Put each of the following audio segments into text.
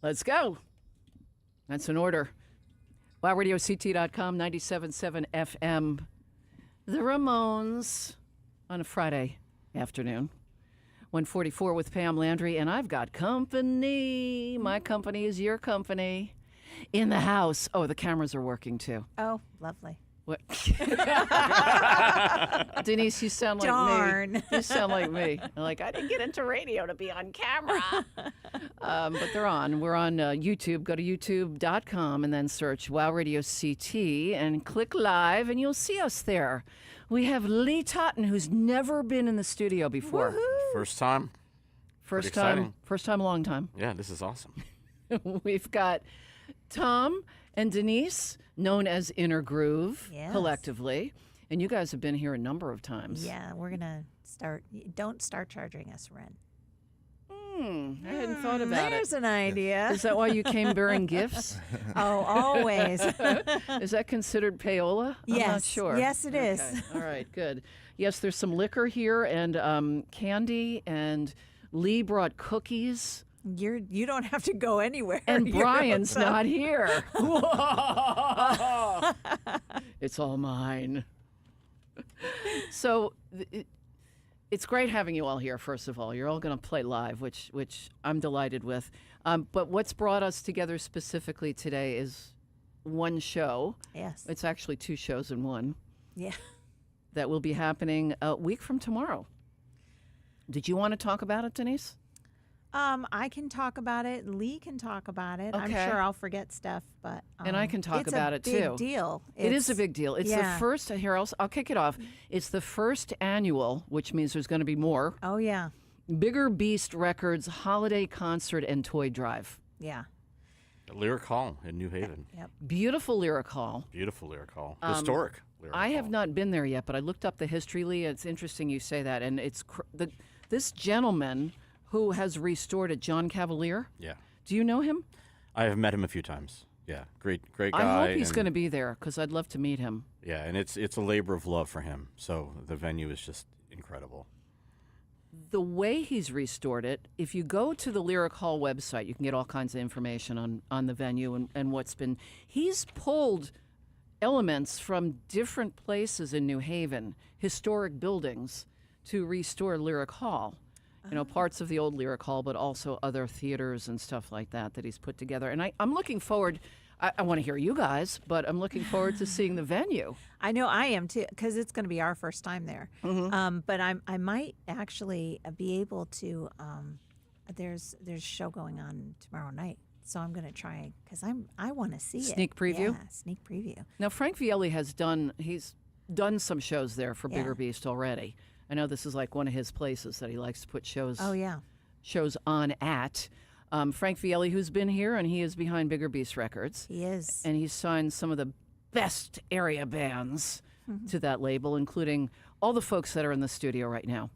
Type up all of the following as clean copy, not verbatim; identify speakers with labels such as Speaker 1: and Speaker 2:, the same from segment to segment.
Speaker 1: Let's go. That's an order. WowRadioCT.com, 97.7 FM. The Ramones on a Friday afternoon. 1:44 with Pam Landry, and I've got company. My company is your company. In the house. Oh, the cameras are working too.
Speaker 2: Oh, lovely.
Speaker 1: What? Denise, you sound like
Speaker 2: Darn.
Speaker 1: me. You sound like me. I'm like, I didn't get into radio to be on camera. But they're on. We're on YouTube. Go to youtube.com and then search Wow Radio CT and click live, and you'll see us there. We have Lee Totten, who's never been in the studio before.
Speaker 2: Woohoo.
Speaker 3: First time.
Speaker 1: First
Speaker 3: Pretty
Speaker 1: time,
Speaker 3: exciting.
Speaker 1: long time.
Speaker 3: Yeah, this is awesome.
Speaker 1: We've got Tom and Denise, known as Inner Groove,
Speaker 2: Yes.
Speaker 1: collectively. And you guys have been here a number of times.
Speaker 2: Yeah, we're going to start. Don't start charging us rent.
Speaker 1: I hadn't thought about
Speaker 2: There's
Speaker 1: it.
Speaker 2: an idea.
Speaker 1: Is that why you came bearing gifts?
Speaker 2: Oh, always.
Speaker 1: Is that considered payola? I'm
Speaker 2: Yes.
Speaker 1: not sure.
Speaker 2: Yes, it is.
Speaker 1: Okay. All right, good. Yes, there's some liquor here and candy, and Lee brought cookies.
Speaker 2: You don't have to go anywhere.
Speaker 1: And
Speaker 2: You're
Speaker 1: Brian's
Speaker 2: outside.
Speaker 1: not here. It's all mine. So it's great having you all here, first of all. You're all going to play live, which I'm delighted with. But what's brought us together specifically today is one show.
Speaker 2: Yes.
Speaker 1: It's actually two shows in one
Speaker 2: Yeah.
Speaker 1: that will be happening a week from tomorrow. Did you want to talk about it, Denise?
Speaker 2: I can talk about it. Lee can talk about it. I'm
Speaker 1: Okay.
Speaker 2: sure I'll forget stuff, but
Speaker 1: And I can talk about it,
Speaker 2: It's a
Speaker 1: too.
Speaker 2: big deal.
Speaker 1: It is a big deal. It's the
Speaker 2: yeah.
Speaker 1: first, here, I'll kick it off. It's the first annual, which means there's going to be more,
Speaker 2: Oh yeah,
Speaker 1: Bigger Beast Records holiday concert and toy drive.
Speaker 2: yeah.
Speaker 3: Lyric Hall in New Haven.
Speaker 2: Yep.
Speaker 1: Beautiful lyric hall.
Speaker 3: Beautiful Lyric Hall. Historic Lyric
Speaker 1: I
Speaker 3: Hall.
Speaker 1: have not been there yet, but I looked up the history, Lee. It's interesting you say that. And it's this gentleman who has restored it, John Cavalier.
Speaker 3: Yeah.
Speaker 1: Do you know him?
Speaker 3: I have met him a few times. Yeah. Great guy.
Speaker 1: I hope he's
Speaker 3: and-
Speaker 1: going to be there because I'd love to meet him.
Speaker 3: Yeah, and it's a labor of love for him. So the venue is just incredible.
Speaker 1: The way he's restored it, if you go to the Lyric Hall website, you can get all kinds of information on the venue and what's been. He's pulled elements from different places in New Haven, historic buildings, to restore Lyric Hall. You know, parts of the old Lyric Hall, but also other theaters and stuff like that he's put together. And I'm looking forward. I want to hear you guys, but I'm looking forward to seeing the venue.
Speaker 2: I know I am too, because it's going to be our first time there. But I might actually be able to. There's a show going on tomorrow night, so I'm going to try because I want to see it.
Speaker 1: Sneak preview?
Speaker 2: Yeah, sneak preview.
Speaker 1: Now, Frank Vielli he's done some shows there for Bigger
Speaker 2: Yeah.
Speaker 1: Beast already. I know this is like one of his places that he likes to put shows
Speaker 2: Oh yeah.
Speaker 1: shows on at. Frank Vielli, who's been here, and he is behind Bigger Beast Records.
Speaker 2: He is.
Speaker 1: And he's signed some of the best area bands to that label, including all the folks that are in the studio right now.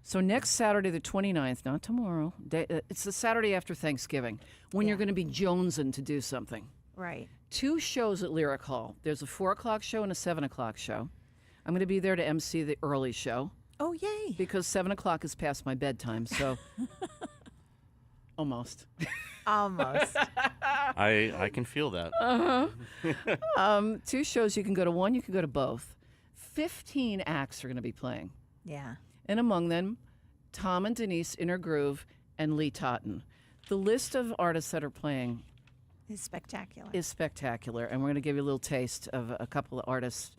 Speaker 1: So next Saturday, the 29th, not tomorrow, it's the Saturday after Thanksgiving, when you're going to be jonesing to do something.
Speaker 2: Right.
Speaker 1: Two shows at Lyric Hall. There's a 4 o'clock show and a 7 o'clock show. I'm going to be there to MC the early show
Speaker 2: Oh yay.
Speaker 1: because 7 o'clock is past my bedtime, so almost.
Speaker 2: Almost.
Speaker 3: I can feel that.
Speaker 1: Two shows, you can go to one, you can go to both. 15 acts are going to be playing.
Speaker 2: Yeah.
Speaker 1: And among them, Tom and Denise, Inner Groove, and Lee Totten. The list of artists that are playing
Speaker 2: It's spectacular.
Speaker 1: is spectacular, and we're going to give you a little taste of a couple of artists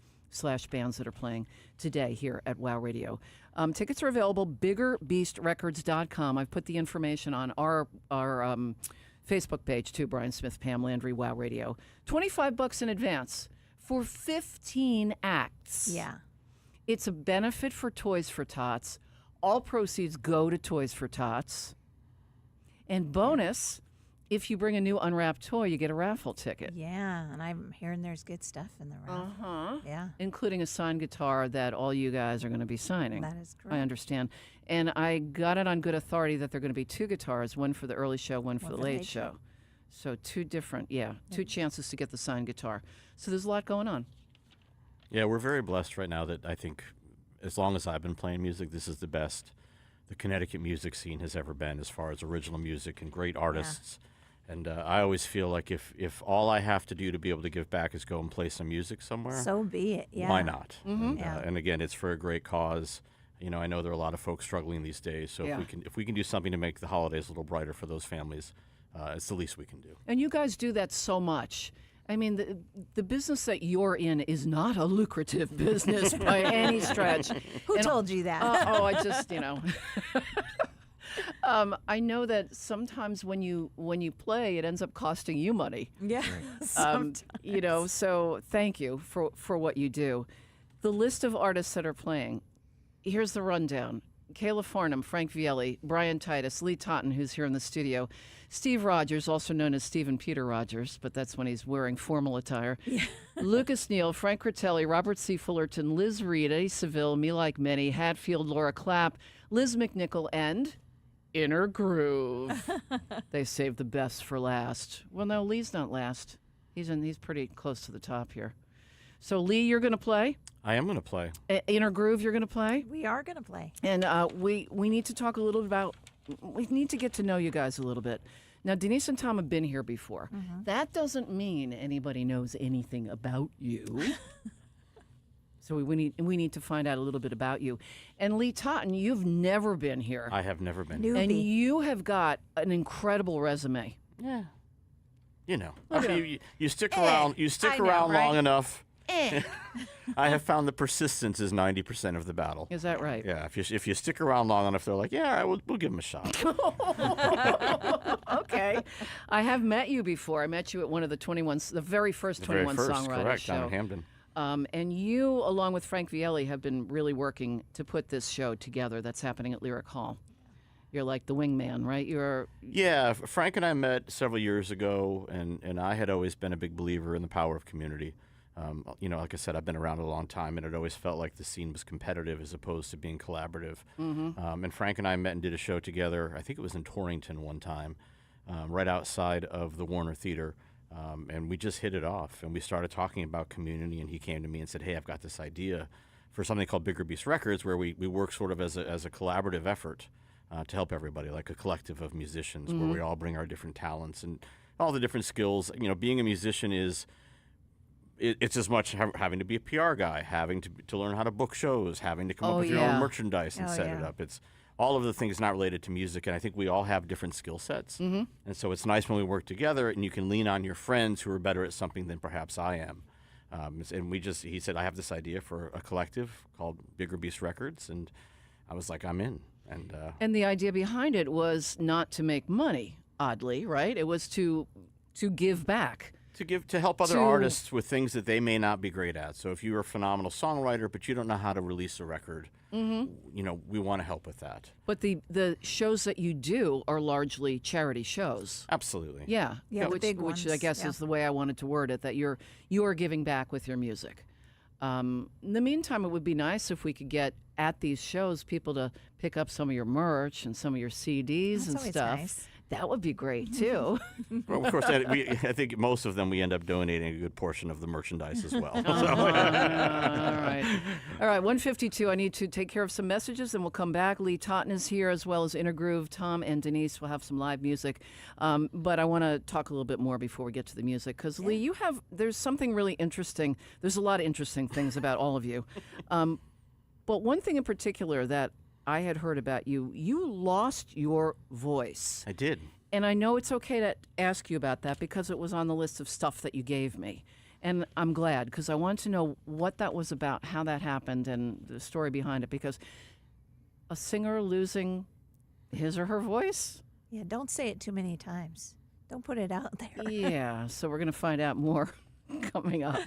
Speaker 1: / bands that are playing today here at Wow Radio. Tickets are available, biggerbeastrecords.com. I've put the information on our Facebook page too, Brian Smith, Pam Landry, Wow Radio. $25 in advance for 15 acts.
Speaker 2: Yeah.
Speaker 1: It's a benefit for Toys for Tots. All proceeds go to Toys for Tots. And bonus, if you bring a new unwrapped toy, you get a raffle ticket.
Speaker 2: Yeah, and I'm hearing there's good stuff in the raffle. Yeah.
Speaker 1: Including a signed guitar that all you guys are going to be signing.
Speaker 2: That is correct.
Speaker 1: I understand. And I got it on good authority that there are going to be two guitars, one for the early show, one for the late show. So two different, two chances to get the signed guitar. So there's a lot going on.
Speaker 3: Yeah, we're very blessed right now that I think as long as I've been playing music, this is the best the Connecticut music scene has ever been, as far as original music and great artists. And I always feel like if all I have to do to be able to give back is go and play some music somewhere,
Speaker 2: So be it. Yeah.
Speaker 3: why not?
Speaker 2: Yeah.
Speaker 3: And again, it's for a great cause. You know, I know there are a lot of folks struggling these days. So if we can do something to make the holidays a little brighter for those families, it's the least we can do.
Speaker 1: And you guys do that so much. I mean, the business that you're in is not a lucrative business by any stretch.
Speaker 2: Who told you that?
Speaker 1: I just, I know that sometimes when you play, it ends up costing you money.
Speaker 2: Yeah.
Speaker 1: So thank you for what you do. The list of artists that are playing, here's the rundown. Kayla Farnham, Frank Vielli, Brian Titus, Lee Totten, who's here in the studio, Steve Rogers, also known as Stephen Peter Rogers, but that's when he's wearing formal attire, Lucas Neal, Frank Critelli, Robert C. Fullerton, Liz Reed, Eddie Seville, Me Like Many, Hatfield, Laura Clapp, Liz McNichol, and Inner Groove. They saved the best for last. Well, no, Lee's not last. He's pretty close to the top here. So, Lee, you're going to play?
Speaker 3: I am going to play.
Speaker 1: Inner Groove, you're going to play?
Speaker 2: We are going to play.
Speaker 1: And we need to talk a little about, we need to get to know you guys a little bit. Now, Denise and Tom have been here before. That doesn't mean anybody knows anything about you. So we need to find out a little bit about you. And Lee Totten, you've never been here.
Speaker 3: I have never been.
Speaker 2: Newbie.
Speaker 1: And you have got an incredible resume.
Speaker 3: Yeah. You know, you stick around. You stick around long enough. I have found that persistence is 90% of the battle.
Speaker 1: Is that right?
Speaker 3: Yeah, if you stick around long enough, they're like, yeah, all right, we'll give them a shot.
Speaker 1: Okay. I have met you before. I met you at one of the very first 21 Songwriters
Speaker 3: correct,
Speaker 1: show.
Speaker 3: down in Hamden.
Speaker 1: And you, along with Frank Vielli, have been really working to put this show together that's happening at Lyric Hall. You're like the wingman, right?
Speaker 3: Yeah, Frank and I met several years ago, and I had always been a big believer in the power of community. Like I said, I've been around a long time, and it always felt like the scene was competitive as opposed to being collaborative. And Frank and I met and did a show together. I think it was in Torrington one time, right outside of the Warner Theater. And we just hit it off, and we started talking about community, and he came to me and said, hey, I've got this idea for something called Bigger Beast Records, where we work sort of as a collaborative effort to help everybody, like a collective of musicians, where we all bring our different talents and all the different skills. You know, being a musician it's as much having to be a PR guy, having to learn how to book shows, having to come up with your own merchandise and set it up. It's all of the things not related to music, and I think we all have different skill sets. And so it's nice when we work together, and you can lean on your friends who are better at something than perhaps I am. And he said, I have this idea for a collective called Bigger Beast Records, and I was like, I'm in. And
Speaker 1: the idea behind it was not to make money, oddly, right? It was to give back.
Speaker 3: To help other artists with things that they may not be great at. So if you're a phenomenal songwriter, but you don't know how to release a record, we want to help with that.
Speaker 1: But the shows that you do are largely charity shows.
Speaker 3: Absolutely.
Speaker 1: Yeah.
Speaker 2: The big
Speaker 1: which
Speaker 2: ones,
Speaker 1: I guess is the way I wanted to word it, that you're giving back with your music. In the meantime, it would be nice if we could get at these shows people to pick up some of your merch and some of your CDs and stuff.
Speaker 2: Nice.
Speaker 1: That would be great too.
Speaker 3: Well, of course, I think most of them we end up donating a good portion of the merchandise as well.
Speaker 1: All right. 1:52. I need to take care of some messages, and we'll come back. Lee Totten is here, as well as Inner Groove. Tom and Denise will have some live music. But I want to talk a little bit more before we get to the music, because Lee, there's something really interesting. There's a lot of interesting things about all of you. But one thing in particular that I had heard about you lost your voice.
Speaker 3: I did.
Speaker 1: And I know it's okay to ask you about that because it was on the list of stuff that you gave me. And I'm glad, because I want to know what that was about, how that happened, and the story behind it. Because a singer losing his or her voice?
Speaker 2: Yeah, don't say it too many times. Don't put it out there.
Speaker 1: Yeah, so we're going to find out more coming up.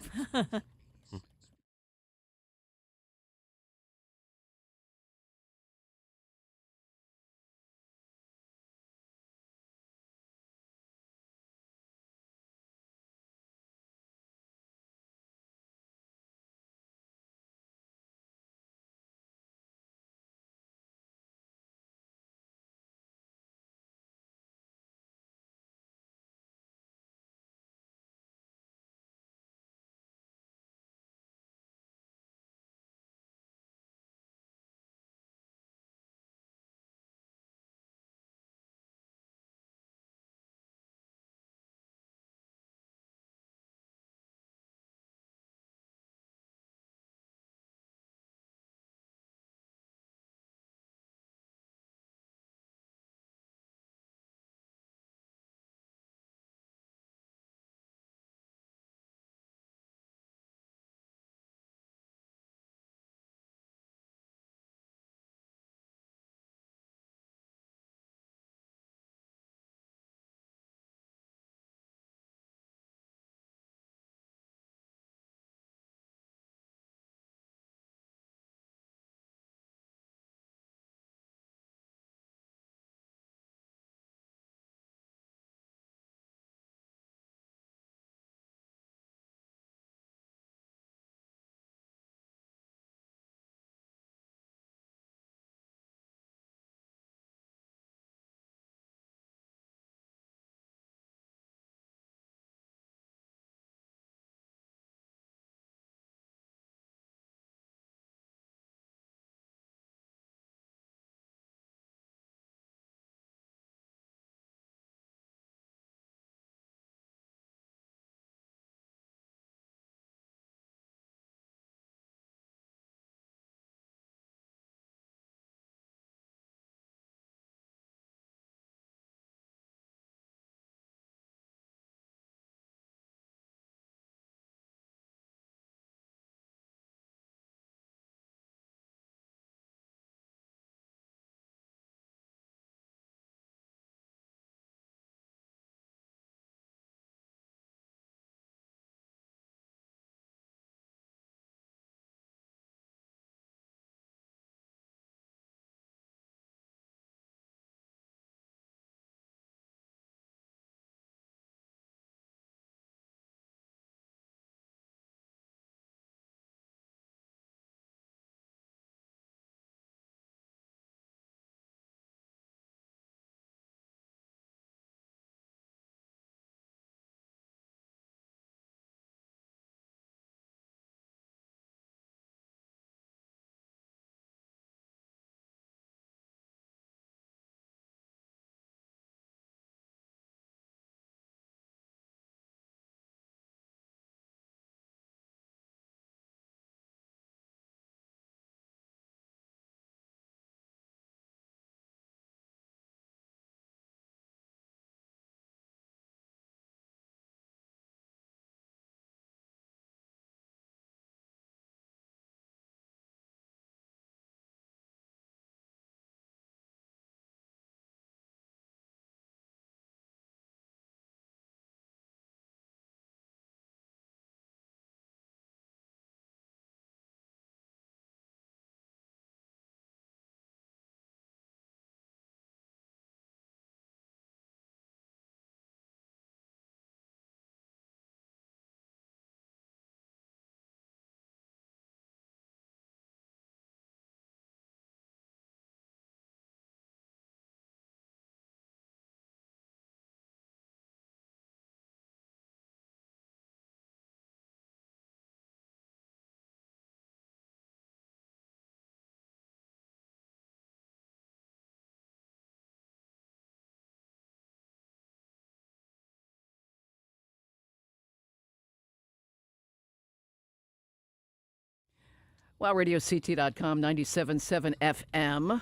Speaker 1: WowRadioCT.com, 97.7 FM.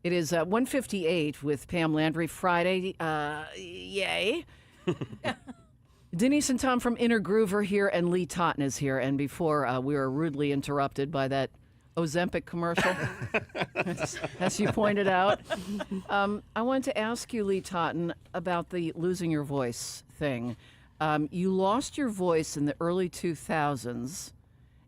Speaker 1: It is 1:58 with Pam Landry. Friday, yay. Denise and Tom from Inner Groove are here, and Lee Totten is here. And before we were rudely interrupted by that Ozempic commercial, as you pointed out. I wanted to ask you, Lee Totten, about the losing your voice thing. You lost your voice in the early 2000s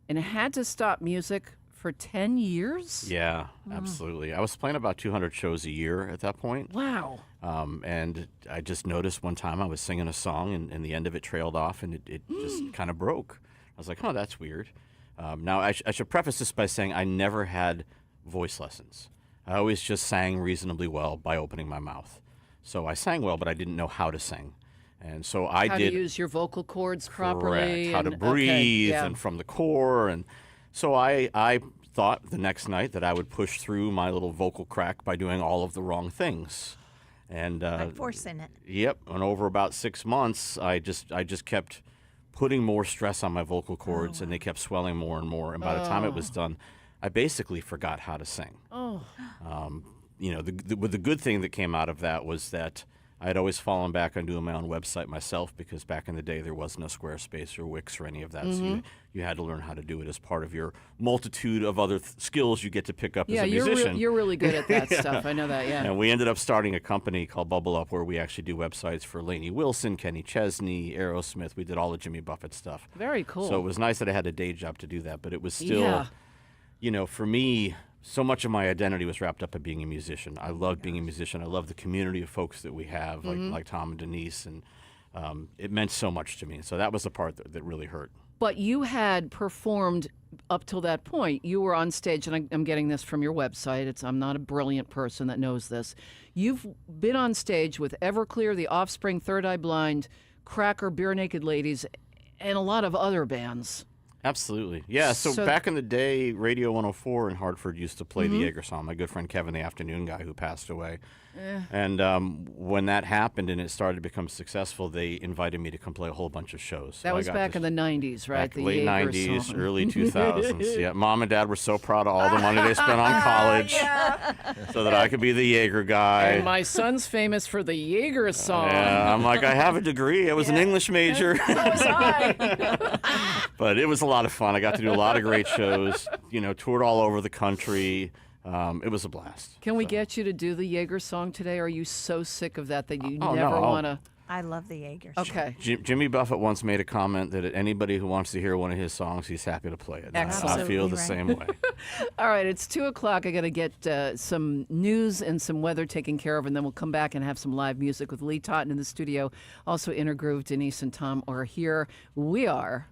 Speaker 1: and had to stop music for 10 years?
Speaker 3: Yeah, absolutely. I was playing about 200 shows a year at that point.
Speaker 1: Wow.
Speaker 3: And I just noticed one time I was singing a song and the end of it trailed off and it just kind of broke. I was like, oh, that's weird. Now, I should preface this by saying I never had voice lessons. I always just sang reasonably well by opening my mouth. So I sang well, but I didn't know how to sing. And so I
Speaker 1: How
Speaker 3: did.
Speaker 1: to use your vocal cords properly.
Speaker 3: Correct. How to
Speaker 1: and-
Speaker 3: breathe
Speaker 1: okay, yeah.
Speaker 3: and from the core. And so I thought the next night that I would push through my little vocal crack by doing all of the wrong things. And
Speaker 2: By forcing it.
Speaker 3: Yep. And over about 6 months, I just kept putting more stress on my vocal cords, and they kept swelling more and more. And by the time it was done, I basically forgot how to sing.
Speaker 1: Oh.
Speaker 3: You know, the good thing that came out of that was that I had always fallen back on doing my own website myself, because back in the day there was no Squarespace or Wix or any of that. So you had to learn how to do it as part of your multitude of other skills you get to pick up
Speaker 1: Yeah,
Speaker 3: as a musician.
Speaker 1: you're really good at that stuff. I know that, yeah.
Speaker 3: And we ended up starting a company called Bubble Up, where we actually do websites for Lainey Wilson, Kenny Chesney, Aerosmith. We did all the Jimmy Buffett stuff.
Speaker 1: Very cool.
Speaker 3: So it was nice that I had a day job to do that, but it was still,
Speaker 1: Yeah.
Speaker 3: you know, for me, so much of my identity was wrapped up in being a musician. I love being a musician. I love the community of folks that we have, like Tom and Denise, and it meant so much to me. So that was the part that really hurt.
Speaker 1: But you had performed up till that point. You were on stage, and I'm getting this from your website. I'm not a brilliant person that knows this. You've been on stage with Everclear, The Offspring, Third Eye Blind, Cracker, Bare Naked Ladies, and a lot of other bands.
Speaker 3: Absolutely. Yeah, so back in the day, Radio 104 in Hartford used to play the Jaeger song. My good friend Kevin, the afternoon guy who passed away. And when that happened and it started to become successful, they invited me to come play a whole bunch of shows.
Speaker 1: That was back in the 90s, right?
Speaker 3: Back
Speaker 1: The
Speaker 3: late
Speaker 1: Jaeger
Speaker 3: 90s,
Speaker 1: song.
Speaker 3: early 2000s. Yeah, Mom and Dad were so proud of all the money they spent on college so that I could be the Jaeger guy.
Speaker 1: And my son's famous for the Jaeger song.
Speaker 3: Yeah, I'm like, I have a degree. I was an English major. But it was a lot of fun. I got to do a lot of great shows, you know, toured all over the country. It was a blast.
Speaker 1: Can we get you to do the Jaeger song today? Or are you so sick of that you
Speaker 3: Oh,
Speaker 1: never
Speaker 3: no.
Speaker 1: want to?
Speaker 2: I love the Jaeger.
Speaker 1: Okay.
Speaker 3: Jimmy Buffett once made a comment that anybody who wants to hear one of his songs, he's happy to play it. And I
Speaker 1: Excellent.
Speaker 3: feel the
Speaker 2: Absolutely
Speaker 3: same way.
Speaker 1: All right, it's 2:00. I got to get some news and some weather taken care of, and then we'll come back and have some live music with Lee Totten in the studio. Also, Inner Groove, Denise and Tom are here. We are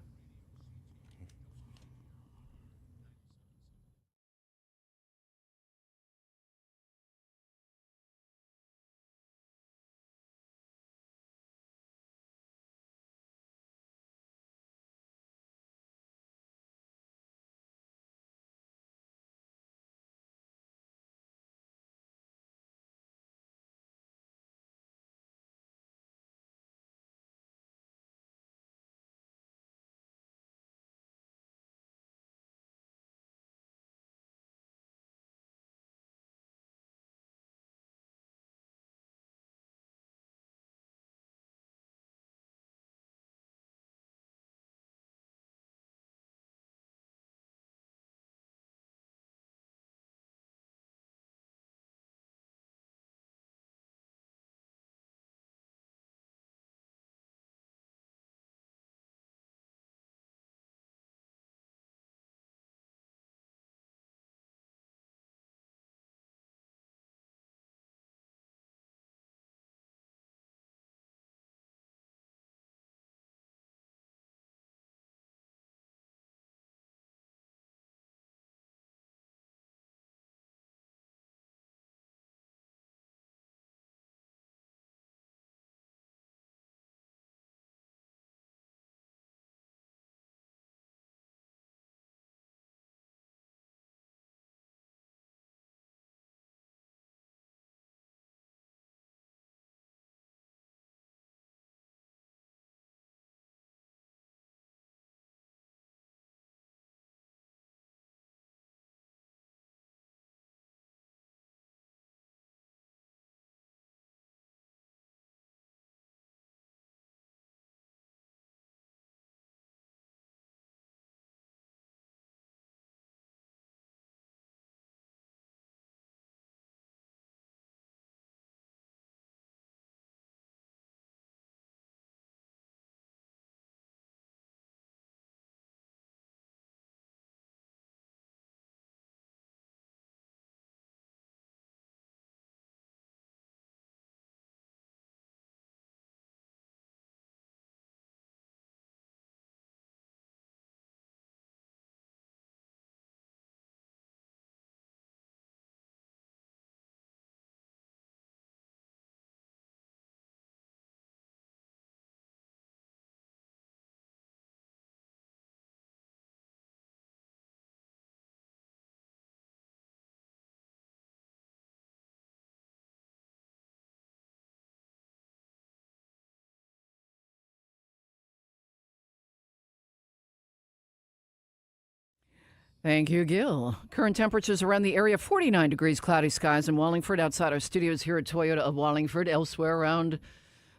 Speaker 1: Thank you, Gil. Current temperatures around the area 49 degrees, cloudy skies in Wallingford, outside our studios here at Toyota of Wallingford, elsewhere around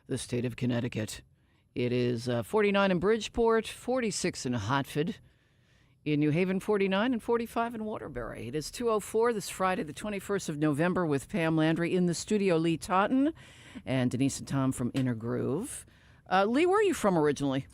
Speaker 1: the state of Connecticut. It is 49 in Bridgeport, 46 in Hartford, in New Haven 49, and 45 in Waterbury. It is 2:04 this Friday, the 21st of November, with Pam Landry in the studio, Lee Totten, and Denise and Tom from Inner Groove. Lee, where are you from originally?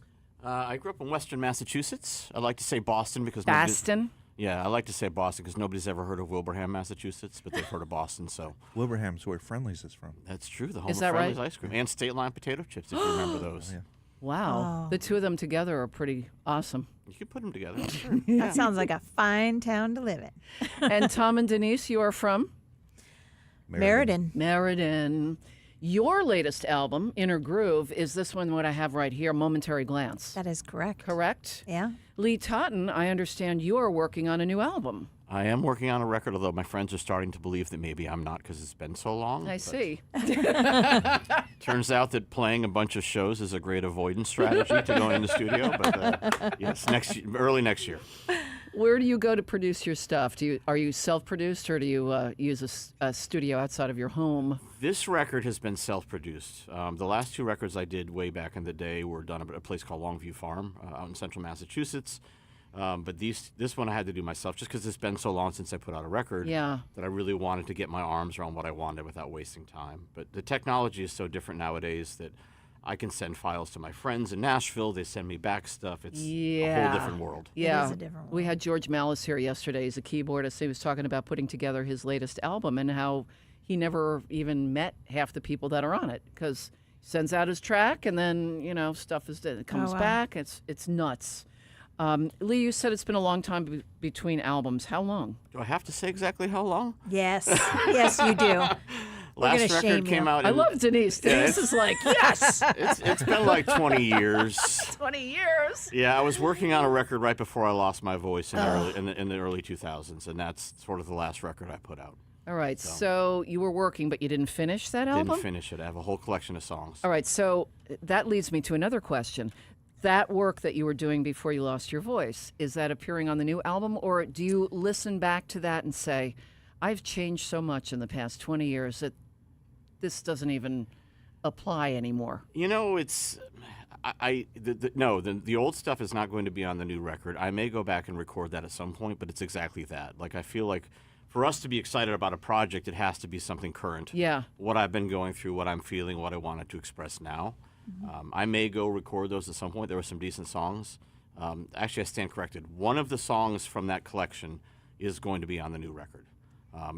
Speaker 3: I grew up in Western Massachusetts. I like to say Boston because
Speaker 1: Boston.
Speaker 3: Yeah, I like to say Boston because nobody's ever heard of Wilbraham, Massachusetts, but they've heard of Boston. So
Speaker 4: Wilbraham's where Friendly's is from.
Speaker 3: that's true. The home
Speaker 1: Is
Speaker 3: of
Speaker 1: that
Speaker 3: Friendly's
Speaker 1: right?
Speaker 3: ice cream and State Line potato chips, if you remember those.
Speaker 4: Yeah.
Speaker 1: Wow.
Speaker 2: Oh.
Speaker 1: The two of them together are pretty awesome.
Speaker 3: You could put them together. Sure.
Speaker 2: That sounds like a fine town to live in.
Speaker 1: And Tom and Denise, you are from?
Speaker 2: Meriden.
Speaker 1: Meriden. Your latest album, Inner Groove, is this one, what I have right here, Momentary Glance.
Speaker 2: That is correct.
Speaker 1: Correct?
Speaker 2: Yeah.
Speaker 1: Lee Totten, I understand you are working on a new album.
Speaker 3: I am working on a record, although my friends are starting to believe that maybe I'm not because it's been so long.
Speaker 1: I
Speaker 3: but
Speaker 1: see.
Speaker 3: Turns out that playing a bunch of shows is a great avoidance strategy to going in the studio. But yes, early next year.
Speaker 1: Where do you go to produce your stuff? Are you self-produced, or do you use a studio outside of your home?
Speaker 3: This record has been self-produced. The last two records I did way back in the day were done at a place called Longview Farm out in central Massachusetts. But this one I had to do myself just because it's been so long since I put out a record
Speaker 1: Yeah.
Speaker 3: that I really wanted to get my arms around what I wanted without wasting time. But the technology is so different nowadays that I can send files to my friends in Nashville. They send me back stuff. It's a
Speaker 1: Yeah.
Speaker 3: whole different world.
Speaker 1: Yeah.
Speaker 2: is a different
Speaker 1: We had George Malice here yesterday. He's a keyboardist. He was talking about putting together his latest album and how he never even met half the people that are on it, because he sends out his track and then, stuff it comes
Speaker 2: wow.
Speaker 1: back. It's nuts. Lee, you said it's been a long time between albums. How long?
Speaker 3: Do I have to say exactly how long?
Speaker 2: Yes. Yes, you do.
Speaker 3: Last
Speaker 2: gonna shame
Speaker 3: record came
Speaker 2: you.
Speaker 3: out.
Speaker 1: I
Speaker 3: in-
Speaker 1: love Denise. Denise is like, yes!
Speaker 3: It's been like 20 years.
Speaker 1: 20 years.
Speaker 3: Yeah, I was working on a record right before I lost my voice in the early 2000s, and that's sort of the last record I put out.
Speaker 1: All right, so you were working, but you didn't finish that album?
Speaker 3: Didn't finish it. I have a whole collection of songs.
Speaker 1: All right, so that leads me to another question. That work that you were doing before you lost your voice, is that appearing on the new album, or do you listen back to that and say, I've changed so much in the past 20 years that this doesn't even apply anymore?
Speaker 3: It's the old stuff is not going to be on the new record. I may go back and record that at some point, but it's exactly that. Like, I feel like for us to be excited about a project, it has to be something current.
Speaker 1: Yeah.
Speaker 3: What I've been going through, what I'm feeling, what I wanted to express now. I may go record those at some point. There were some decent songs. Actually, I stand corrected. One of the songs from that collection is going to be on the new record.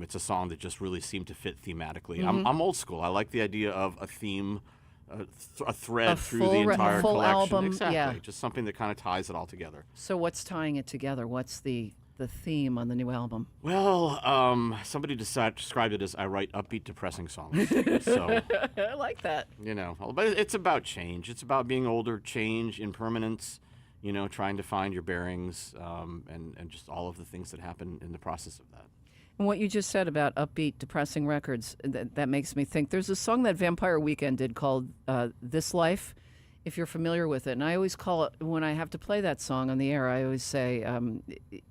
Speaker 3: It's a song that just really seemed to fit thematically. I'm old school. I like the idea of a theme, a thread through the entire
Speaker 1: full
Speaker 3: collection.
Speaker 1: album,
Speaker 3: Exactly.
Speaker 1: yeah.
Speaker 3: Just something that kind of ties it all together.
Speaker 1: So what's tying it together? What's the theme on the new album?
Speaker 3: Well, somebody described it as I write upbeat, depressing songs. So,
Speaker 1: I like that.
Speaker 3: but it's about change. It's about being older, change, impermanence, trying to find your bearings, and just all of the things that happen in the process of that.
Speaker 1: And what you just said about upbeat, depressing records, that makes me think. There's a song that Vampire Weekend did called This Life, if you're familiar with it. And I always call it, when I have to play that song on the air, I always say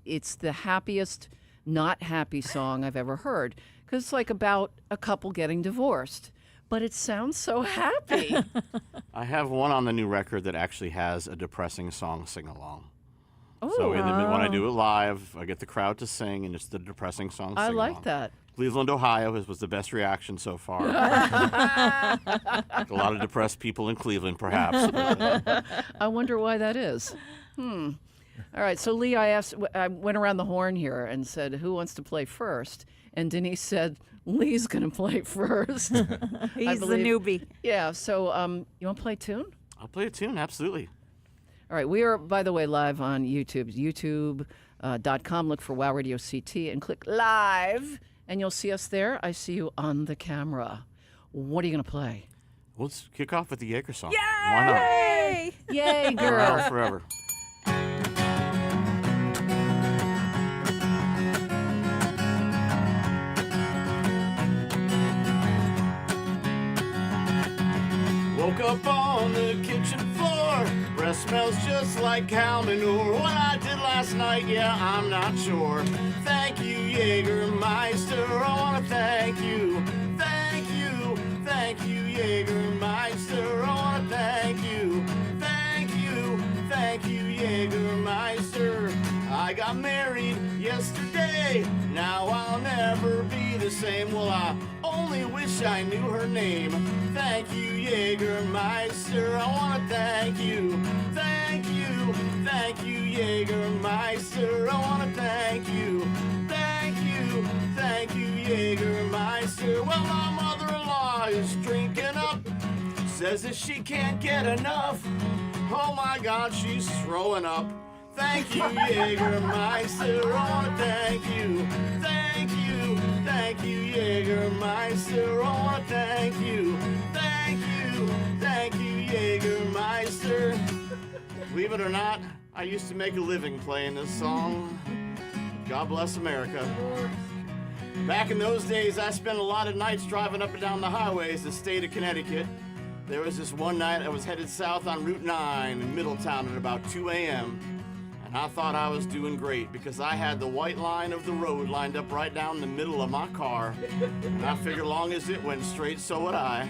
Speaker 1: it's the happiest, not happy song I've ever heard. Because it's like about a couple getting divorced. But it sounds so happy.
Speaker 3: I have one on the new record that actually has a depressing song sing-along.
Speaker 1: Oh,
Speaker 3: So when I do it live, I get the crowd to sing, and it's the depressing song
Speaker 1: I
Speaker 3: sing-along.
Speaker 1: like that.
Speaker 3: Cleveland, Ohio was the best reaction so far. A lot of depressed people in Cleveland, perhaps. But,
Speaker 1: I wonder why that is. All right, so Lee, I went around the horn here and said, who wants to play first? And Denise said, Lee's going to play first.
Speaker 2: He's the
Speaker 1: believe.
Speaker 2: newbie.
Speaker 1: Yeah, so you want to play a tune?
Speaker 3: I'll play a tune, absolutely.
Speaker 1: All right, we are, by the way, live on YouTube. YouTube.com, look for Wow Radio CT and click live, and you'll see us there. I see you on the camera. What are you going to play?
Speaker 3: Let's kick off with the Yaker song. Why not?
Speaker 2: Hey!
Speaker 1: Yay,
Speaker 3: Forever,
Speaker 1: girl.
Speaker 3: forever. Woke up on the kitchen floor. Breath smells just like cow manure. What I did last night, yeah, I'm not sure. Thank you, Jägermeister. I wanna thank you. Thank you, Jägermeister. I wanna thank you. Thank you, Jägermeister. I got married yesterday. Now I'll never be the same. Well, I only wish I knew her name. Thank you, Jägermeister. I wanna thank you. Thank you, Jägermeister. I wanna thank you. Thank you, Jägermeister. Well, my mother-in-law is drinking up. Says that she can't get enough. Oh my God, she's throwing up. Thank you, Jägermeister. I wanna thank you. Thank you, Jägermeister. I wanna thank you. Thank you, Jägermeister. Believe it or not, I used to make a living playing this song. God bless America. Back in those days, I spent a lot of nights driving up and down the highways of the state of Connecticut. There was this one night I was headed south on Route 9 in Middletown at about 2 a.m. And I thought I was doing great because I had the white line of the road lined up right down the middle of my car. And I figured long as it went straight, so would I.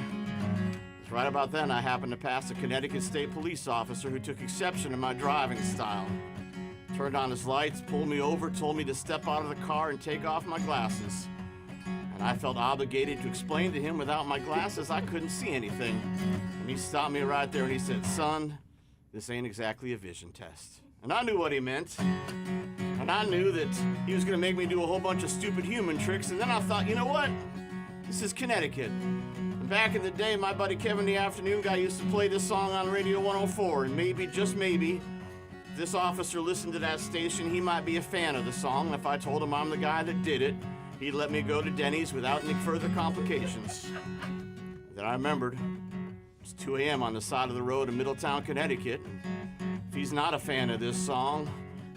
Speaker 3: It's right about then I happened to pass a Connecticut State police officer who took exception to my driving style. Turned on his lights, pulled me over, told me to step out of the car and take off my glasses. And I felt obligated to explain to him without my glasses I couldn't see anything. And he stopped me right there and he said, "Son, this ain't exactly a vision test." And I knew what he meant. And I knew that he was gonna make me do a whole bunch of stupid human tricks. And then I thought, you know what? This is Connecticut. And back in the day, my buddy Kevin the Afternoon Guy used to play this song on Radio 104. And maybe, just maybe, if this officer listened to that station, he might be a fan of the song. And if I told him I'm the guy that did it, he'd let me go to Denny's without any further complications. Then I remembered, it's 2 a.m. on the side of the road in Middletown, Connecticut. If he's not a fan of this song,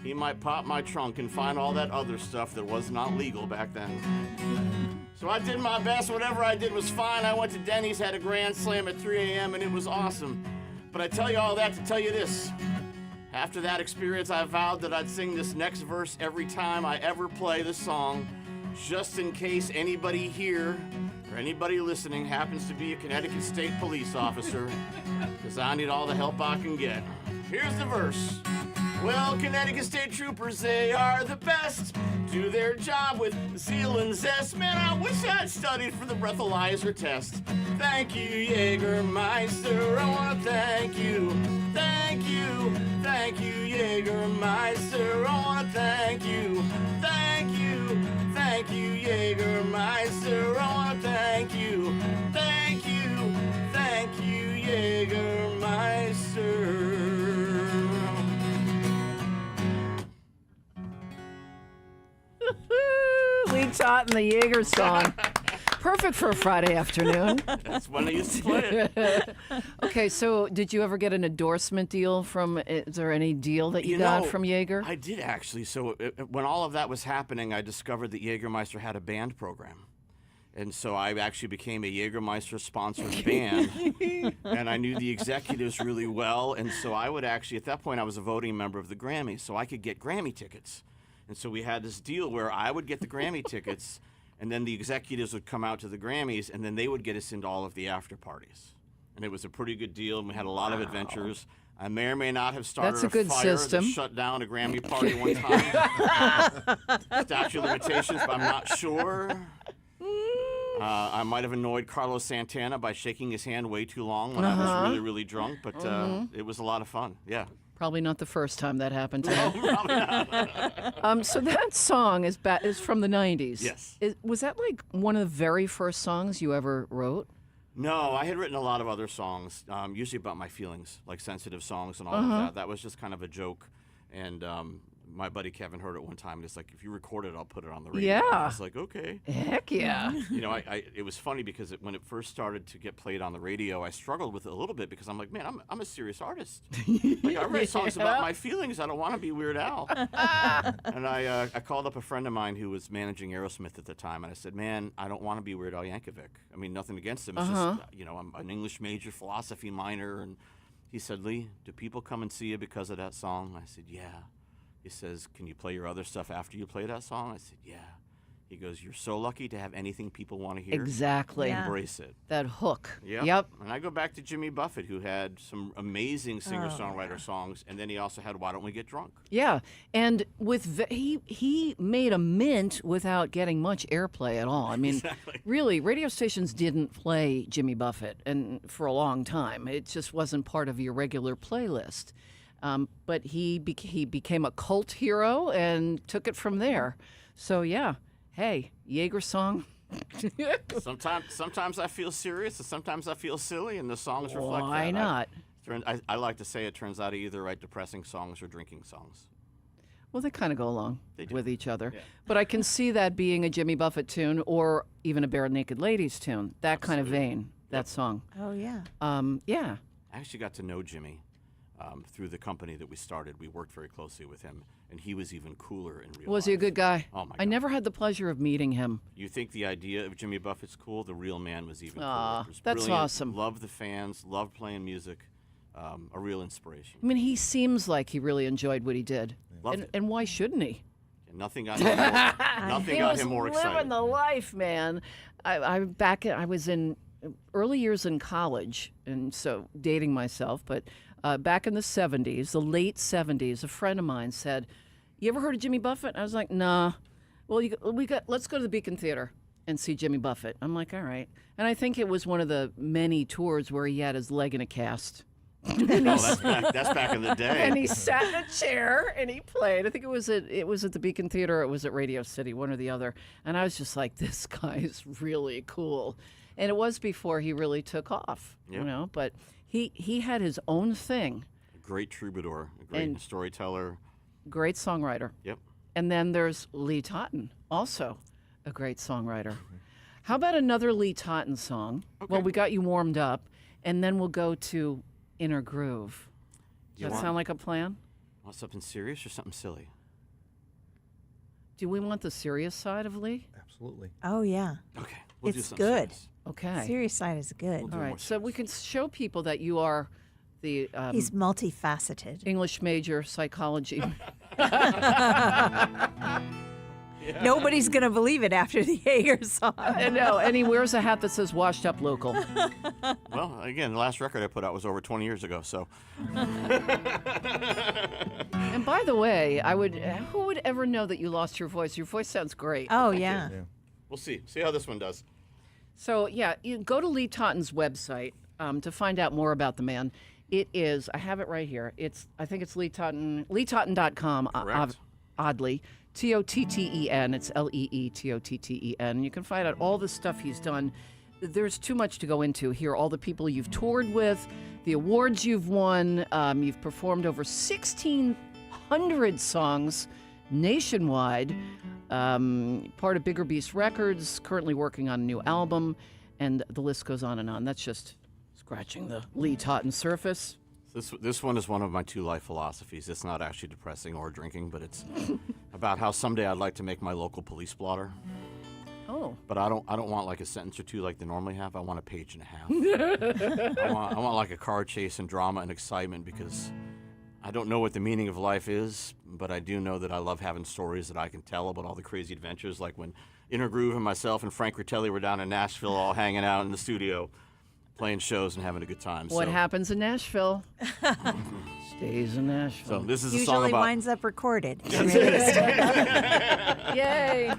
Speaker 3: he might pop my trunk and find all that other stuff that was not legal back then. So I did my best. Whatever I did was fine. I went to Denny's, had a grand slam at 3 a.m., and it was awesome. But I tell you all that to tell you this. After that experience, I vowed that I'd sing this next verse every time I ever play this song, just in case anybody here or anybody listening happens to be a Connecticut State police officer, because I need all the help I can get. Here's the verse. Well, Connecticut State Troopers, they are the best. Do their job with zeal and zest. Man, I wish I'd studied for the breathalyzer test. Thank you, Jägermeister. I want to thank you. Thank you, Jägermeister. I want to thank you. Thank you, Jägermeister. I want to thank you. Thank you, Jägermeister.
Speaker 1: Lee Totten, the Jaeger song. Perfect for a Friday afternoon.
Speaker 3: That's when I used to play it.
Speaker 1: Okay, so did you ever get an endorsement deal from, is there any deal that you got from Jaeger?
Speaker 3: I did actually. So when all of that was happening, I discovered that Jägermeister had a band program. And so I actually became a Jägermeister-sponsored band, and I knew the executives really well. And so I would actually, at that point, I was a voting member of the Grammys, so I could get Grammy tickets. And so we had this deal where I would get the Grammy tickets, and then the executives would come out to the Grammys, and then they would get us into all of the after parties. And it was a pretty good deal, and we had a lot of adventures. I may or may not have started
Speaker 1: That's a good
Speaker 3: fire
Speaker 1: system.
Speaker 3: that shut down a Grammy party one time. Statute of limitations, but I'm not sure. I might have annoyed Carlos Santana by shaking his hand way too long when I was really, really drunk, but it was a lot of fun. Yeah.
Speaker 1: Probably not the first time that happened to
Speaker 3: No,
Speaker 1: you.
Speaker 3: probably not.
Speaker 1: So that song is from the 90s.
Speaker 3: Yes.
Speaker 1: Was that like one of the very first songs you ever wrote?
Speaker 3: No, I had written a lot of other songs, usually about my feelings, like sensitive songs and all of that. That was just kind of a joke. And my buddy Kevin heard it one time, and it's like, if you record it, I'll put it on the radio.
Speaker 1: Yeah.
Speaker 3: And I was like, okay.
Speaker 1: Heck yeah.
Speaker 3: You know, it was funny because when it first started to get played on the radio, I struggled with it a little bit because I'm like, man, I'm a serious artist. Like, I write songs about my feelings. I don't want to be Weird Al. And I called up a friend of mine who was managing Aerosmith at the time, and I said, man, I don't want to be Weird Al Yankovic. I mean, nothing against him. It's just, you know, I'm an English major, philosophy minor, and he said, Lee, do people come and see you because of that song? I said, yeah. He says, can you play your other stuff after you play that song? I said, yeah. He goes, you're so lucky to have anything people want to hear.
Speaker 1: Exactly.
Speaker 2: Yeah.
Speaker 3: Embrace it.
Speaker 1: That hook.
Speaker 3: Yep. And I go back to Jimmy Buffett, who had some amazing singer-songwriter songs, and then he also had Why Don't We Get Drunk?
Speaker 1: Yeah, and he made a mint without getting much airplay at all. I mean, really, radio stations didn't play Jimmy Buffett, and for a long time, it just wasn't part of your regular playlist. But he became a cult hero and took it from there. So yeah, hey, Jaeger song.
Speaker 3: Sometimes I feel serious, and sometimes I feel silly, and the songs reflect that.
Speaker 1: Why not?
Speaker 3: I like to say it turns out I either write depressing songs or drinking songs.
Speaker 1: Well, they kind of go along
Speaker 3: do.
Speaker 1: with each other.
Speaker 3: Yeah.
Speaker 1: But I can see that being a Jimmy Buffett tune or even a Bare Naked Ladies tune. That kind of vein, that song.
Speaker 2: Oh yeah.
Speaker 1: Yeah.
Speaker 3: I actually got to know Jimmy through the company that we started. We worked very closely with him, and he was even cooler in real
Speaker 1: Was he a
Speaker 3: life.
Speaker 1: good guy?
Speaker 3: Oh, my
Speaker 1: I
Speaker 3: God.
Speaker 1: never had the pleasure of meeting him.
Speaker 3: You think the idea of Jimmy Buffett's cool? The real man was even
Speaker 1: Aw,
Speaker 3: cooler. Was
Speaker 1: that's
Speaker 3: brilliant,
Speaker 1: awesome.
Speaker 3: Loved the fans, loved playing music. A real inspiration.
Speaker 1: I mean, he seems like he really enjoyed what he did.
Speaker 3: Loved it.
Speaker 1: And why shouldn't he?
Speaker 3: And nothing got him more, nothing
Speaker 1: He
Speaker 3: got
Speaker 1: was
Speaker 3: him more
Speaker 1: living
Speaker 3: excited.
Speaker 1: the life, man. I was in early years in college, and so dating myself, but back in the 70s, the late 70s, a friend of mine said, you ever heard of Jimmy Buffett? I was like, nah. Well, let's go to the Beacon Theater and see Jimmy Buffett. I'm like, all right. And I think it was one of the many tours where he had his leg in a cast.
Speaker 3: Oh, that's back in the day.
Speaker 1: And he sat in a chair and he played. I think it was at the Beacon Theater or it was at Radio City, one or the other. And I was just like, this guy's really cool. And it was before he really took off, you
Speaker 3: Yep.
Speaker 1: know. But he had his own thing.
Speaker 3: A great troubadour, a great
Speaker 1: And-
Speaker 3: storyteller.
Speaker 1: Great songwriter.
Speaker 3: Yep.
Speaker 1: And then there's Lee Totten, also a great songwriter. How about another Lee Totten song?
Speaker 3: Okay.
Speaker 1: Well, we got you warmed up, and then we'll go to Inner Groove. Does
Speaker 3: You
Speaker 1: that
Speaker 3: want-
Speaker 1: sound like a plan?
Speaker 3: Want something serious or something silly?
Speaker 1: Do we want the serious side of Lee?
Speaker 4: Absolutely.
Speaker 2: Oh yeah.
Speaker 3: Okay. We'll do
Speaker 2: It's
Speaker 3: something
Speaker 2: good.
Speaker 3: serious.
Speaker 1: Okay.
Speaker 2: Serious side is good.
Speaker 3: We'll do
Speaker 1: All
Speaker 3: more
Speaker 1: right. So we
Speaker 3: serious.
Speaker 1: can show people that you are the
Speaker 2: He's multifaceted.
Speaker 1: English major, psychology.
Speaker 2: Nobody's gonna believe it after the Jaeger song.
Speaker 1: And no, and he wears a hat that says "Washed Up Local."
Speaker 3: Well, again, the last record I put out was over 20 years ago, so.
Speaker 1: And by the way, who would ever know that you lost your voice? Your voice sounds great.
Speaker 2: Oh yeah.
Speaker 3: We'll see. See how this one does.
Speaker 1: So yeah, you go to Lee Totten's website to find out more about the man. It is, I have it right here. I think it's Lee Totten, leetotten.com.
Speaker 3: Correct.
Speaker 1: Oddly, Totten. It's Leetotten. You can find out all the stuff he's done. There's too much to go into here. All the people you've toured with, the awards you've won. You've performed over 1,600 songs nationwide. Part of Bigger Beast Records, currently working on a new album, and the list goes on and on. That's just scratching the Lee Totten surface.
Speaker 3: This one is one of my two life philosophies. It's not actually depressing or drinking, but it's about how someday I'd like to make my local police blotter.
Speaker 1: Oh.
Speaker 3: But I don't want like a sentence or two like they normally have. I want a page and a half. I want like a car chase and drama and excitement because I don't know what the meaning of life is, but I do know that I love having stories that I can tell about all the crazy adventures, like when Inner Groove and myself and Frank Ritelli were down in Nashville all hanging out in the studio, playing shows and having a good time.
Speaker 1: What
Speaker 3: so,
Speaker 1: happens in Nashville stays in Nashville.
Speaker 3: So this is a song
Speaker 2: Usually
Speaker 3: about
Speaker 2: winds up recorded.
Speaker 1: Yay!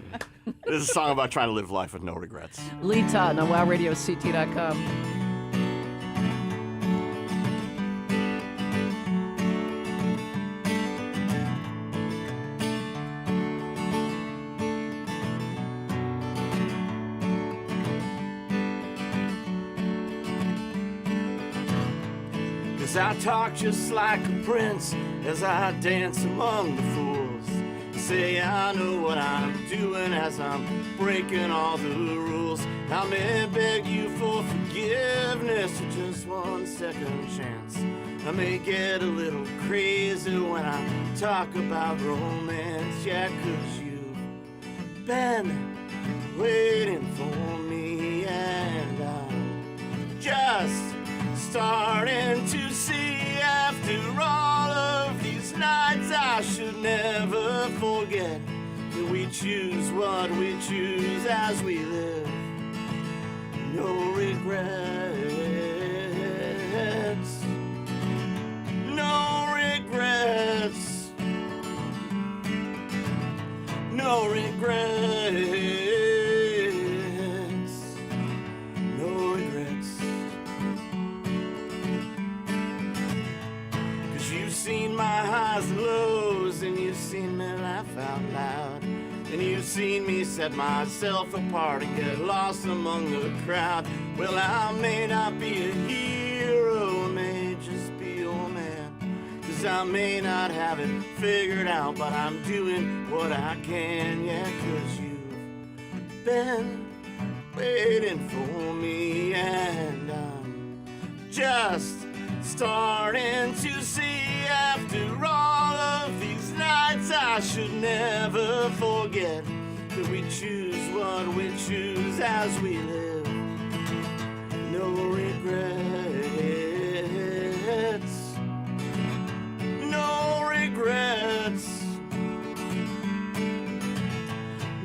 Speaker 3: this is a song about trying to live life with no regrets.
Speaker 1: Lee Totten on WowRadioCT.com.
Speaker 3: As I talk just like a prince, as I dance among the fools. say I know what I'm doing as I'm breaking all the rules. I may beg you for forgiveness or just one second chance. I may get a little crazy when I talk about romance, yeah, 'cause you've been waiting for me, and I'm just starting to see. After all of these nights, I should never forget that we choose what we choose as we live. No regrets. No regrets. No regrets. No regrets. 'Cause you've seen my highs and lows, and you've seen me laugh out loud, and you've seen me set myself apart and get lost among the crowd. Well, I may not be a hero, I may just be your man, 'cause I may not have it figured out, but I'm doing what I can, yeah, 'cause you've been waiting for me, and I'm just starting to see. After all of these nights, I should never forget that we choose what we choose as we live. No regrets. No regrets.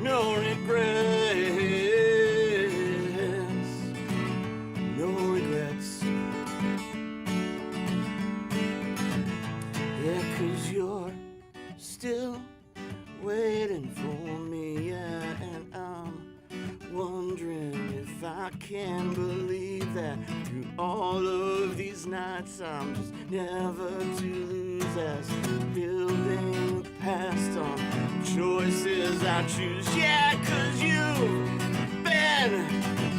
Speaker 3: No regrets. No regrets. Yeah, 'cause you're still waiting for me, yeah, and I'm wondering if I can believe that through all of these nights I'm just never to lose, as building the past on choices I choose, yeah, 'cause you've been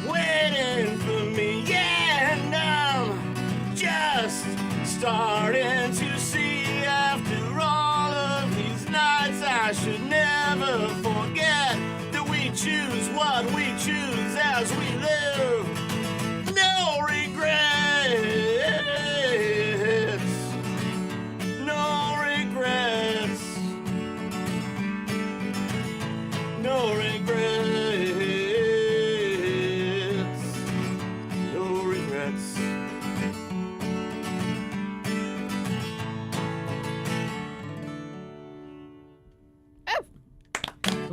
Speaker 3: waiting for me, yeah, and I'm just starting to see. After all of these nights, I should never forget that we choose what we choose as we live. No regrets. No regrets. No regrets. No regrets.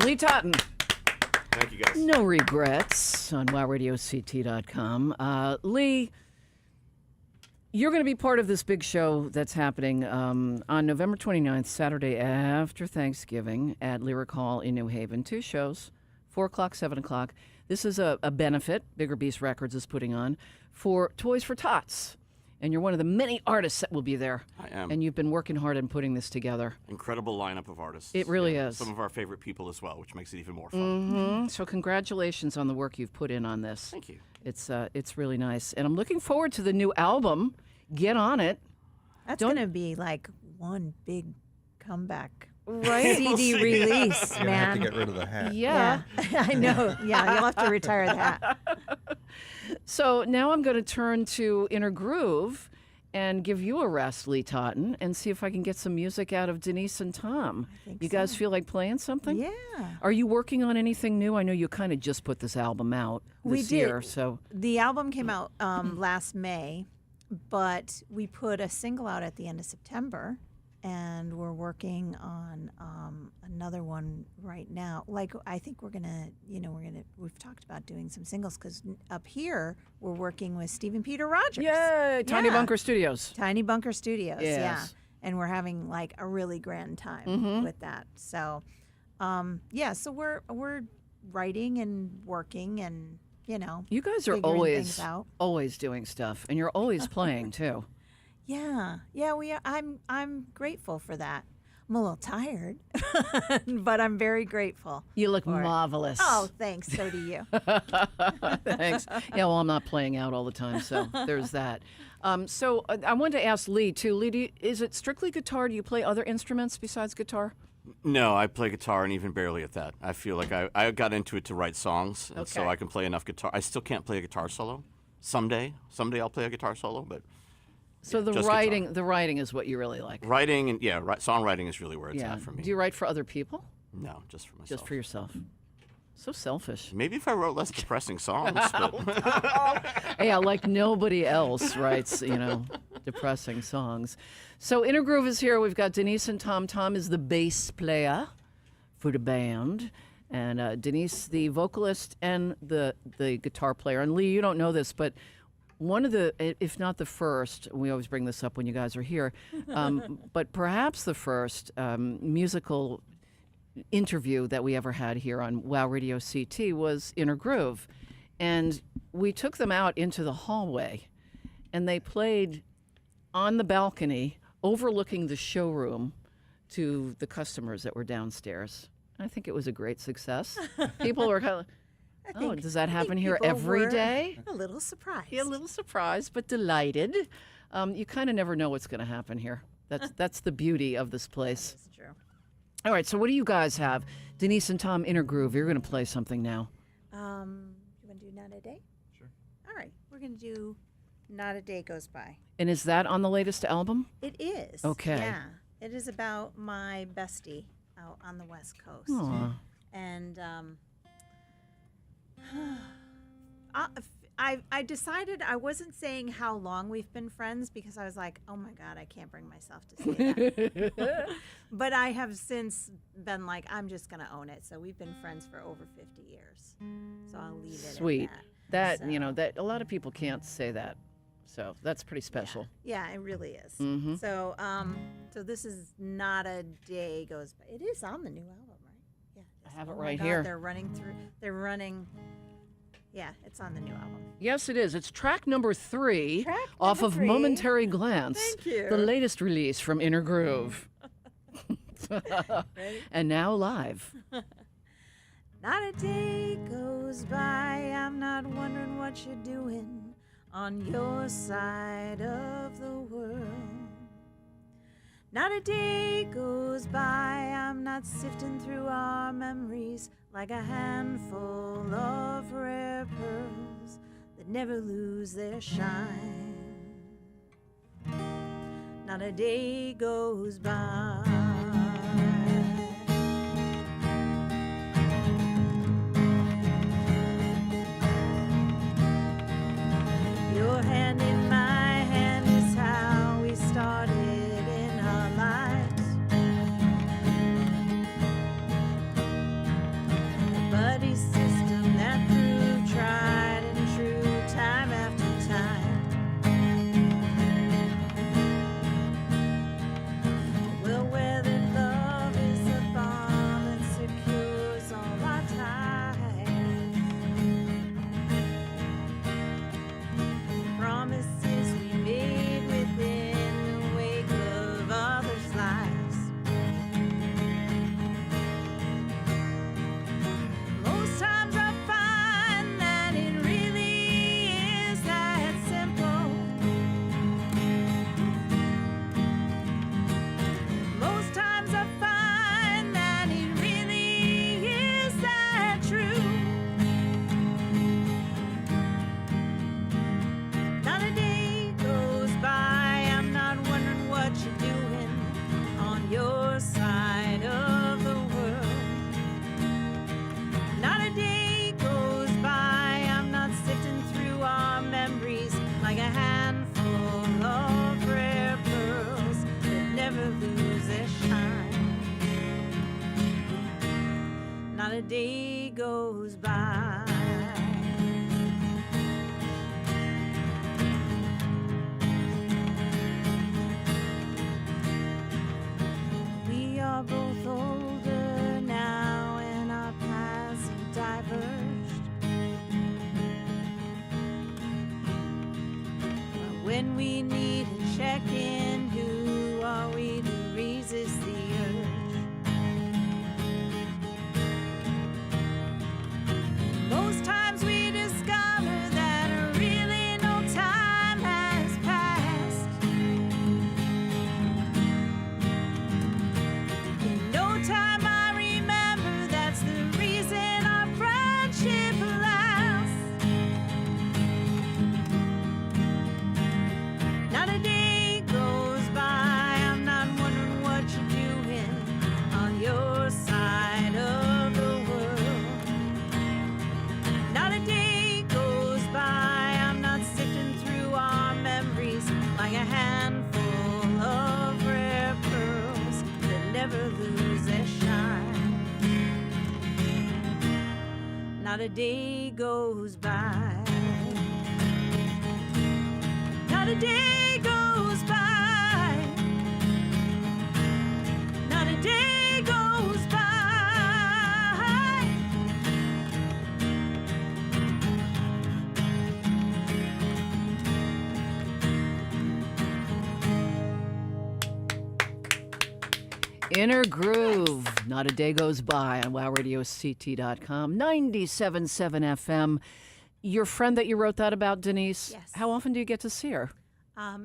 Speaker 1: Lee Totten.
Speaker 3: Thank you, guys.
Speaker 1: No regrets on wowradiocT.com. Lee, you're going to be part of this big show that's happening on November 29th, Saturday after Thanksgiving at Lyric Hall in New Haven. 2 shows, 4 o'clock, 7 o'clock. This is a benefit Bigger Beast Records is putting on for Toys for Tots. And you're one of the many artists that will be there.
Speaker 3: I am.
Speaker 1: And you've been working hard on putting this together.
Speaker 3: Incredible lineup of artists.
Speaker 1: It really is.
Speaker 3: Some of our favorite people as well, which makes it even more fun.
Speaker 1: Mm-hmm. So congratulations on the work you've put in on this.
Speaker 3: Thank you.
Speaker 1: It's really nice. And I'm looking forward to the new album. Get on it.
Speaker 2: That's going to be like one big comeback.
Speaker 1: Right?
Speaker 2: CD
Speaker 3: see.
Speaker 2: release,
Speaker 4: You're gonna have to
Speaker 2: man.
Speaker 4: get rid of the hat.
Speaker 1: Yeah.
Speaker 2: I know. Yeah, you'll have to retire that.
Speaker 1: So now I'm going to turn to Inner Groove and give you a rest, Lee Totten, and see if I can get some music out of Denise and Tom.
Speaker 2: think
Speaker 1: You guys
Speaker 2: so.
Speaker 1: feel like playing something?
Speaker 2: Yeah.
Speaker 1: Are you working on anything new? I know you kind of just put this album out
Speaker 2: We
Speaker 1: this
Speaker 2: did.
Speaker 1: year, so
Speaker 2: The album came out last May, but we put a single out at the end of September, and we're working on another one right now. Like, I think we've talked about doing some singles, because up here we're working with Stephen Peter Rogers.
Speaker 1: yay! Tiny
Speaker 2: Yeah.
Speaker 1: Bunker Studios.
Speaker 2: Tiny Bunker Studios, yeah.
Speaker 1: Yes.
Speaker 2: And we're having like a really grand time with that. So, so we're writing and working, and
Speaker 1: You guys are
Speaker 2: figuring
Speaker 1: always
Speaker 2: things out.
Speaker 1: always doing stuff, and you're always playing too.
Speaker 2: Yeah, we are. I'm grateful for that. I'm a little tired, but I'm very grateful.
Speaker 1: You look
Speaker 2: for it.
Speaker 1: marvelous.
Speaker 2: Oh, thanks. So do you.
Speaker 1: Thanks. Yeah, well, I'm not playing out all the time, so there's that. So I wanted to ask Lee, too. Lee, is it strictly guitar? Do you play other instruments besides guitar?
Speaker 3: No, I play guitar and even barely at that. I feel like I got into it to write songs, and so
Speaker 1: Okay.
Speaker 3: I can play enough guitar. I still can't play a guitar solo. Someday I'll play a guitar solo, but
Speaker 1: So
Speaker 3: yeah,
Speaker 1: the
Speaker 3: just
Speaker 1: writing,
Speaker 3: guitar.
Speaker 1: the writing is what you really like.
Speaker 3: Writing and songwriting is really where it's
Speaker 1: Yeah.
Speaker 3: at for me.
Speaker 1: Do you write for other people?
Speaker 3: No, just for myself.
Speaker 1: Just for yourself? So selfish.
Speaker 3: Maybe if I wrote less depressing songs, but
Speaker 1: Yeah, like nobody else writes, depressing songs. So Inner Groove is here. We've got Denise and Tom. Tom is the bass player for the band, and Denise, the vocalist and the guitar player. And Lee, you don't know this, but one of the, if not the first, we always bring this up when you guys are here, but perhaps the first musical interview that we ever had here on Wow Radio CT was Inner Groove. And we took them out into the hallway and they played on the balcony overlooking the showroom to the customers that were downstairs. I think it was a great success. People were kind of, oh, does that happen here every day?
Speaker 2: A little surprised.
Speaker 1: Yeah, a little surprised, but delighted. You kind of never know what's going to happen here. That's the beauty of this place.
Speaker 2: That's true.
Speaker 1: All right, so what do you guys have? Denise and Tom, Inner Groove. You're going to play something now.
Speaker 2: You want to do Not a Day? Sure. All right, we're going to do Not a Day Goes By.
Speaker 1: And is that on the latest album?
Speaker 2: It is.
Speaker 1: Okay.
Speaker 2: Yeah. It is about my bestie out on the West Coast.
Speaker 1: Aw.
Speaker 2: And I decided I wasn't saying how long we've been friends because I was like, oh my God, I can't bring myself to say that. But I have since been like, I'm just going to own it. So we've been friends for over 50 years. So I'll leave it
Speaker 1: Sweet.
Speaker 2: at
Speaker 1: That,
Speaker 2: So-
Speaker 1: that a lot of people can't say that. So that's pretty special.
Speaker 2: Yeah, it really is.
Speaker 1: Mhm.
Speaker 2: So so this is Not a Day Goes By. It is on the new album, right? Yeah.
Speaker 1: I have it
Speaker 2: Oh my
Speaker 1: right
Speaker 2: God,
Speaker 1: here.
Speaker 2: They're running. Yeah, it's on the new album.
Speaker 1: Yes, it is. It's track number 3
Speaker 2: Track
Speaker 1: off
Speaker 2: number
Speaker 1: of
Speaker 2: 3.
Speaker 1: Momentary Glance.
Speaker 2: Thank you.
Speaker 1: The latest release from Inner Groove. And now live.
Speaker 2: Not a day goes by, I'm not wondering what you're doing on your side of the world. Not a day goes by, I'm not sifting through our memories like a handful of rare pearls that never lose their shine. Not a day goes by. Your hand in my hand is how we started in our lives. A buddy system that proved tried and true time after time. Well-weathered love is the bond that secures all our ties. Promises we made within the wake of others' lives. Most times I find that it really is that simple. Most times I find that it really is that true. Not a day goes by, I'm not wondering what you're doing on your side of the world. Not a day goes by, I'm not sifting through our memories like a handful of rare pearls that never lose their shine. Not a day goes by. We are both older now and our paths have diverged. But when we need a check-in, who are we to resist the urge? Most times we discover that really no time has passed. In no time handful of rare pearls that never lose their shine. Not a day goes by. Not a day goes by. Not a day goes by.
Speaker 1: Inner Groove. Not a day goes by on wowradiocT.com. 97.7 FM. Your friend that you wrote that about, Denise,
Speaker 2: Yes.
Speaker 1: how often do you get to see her?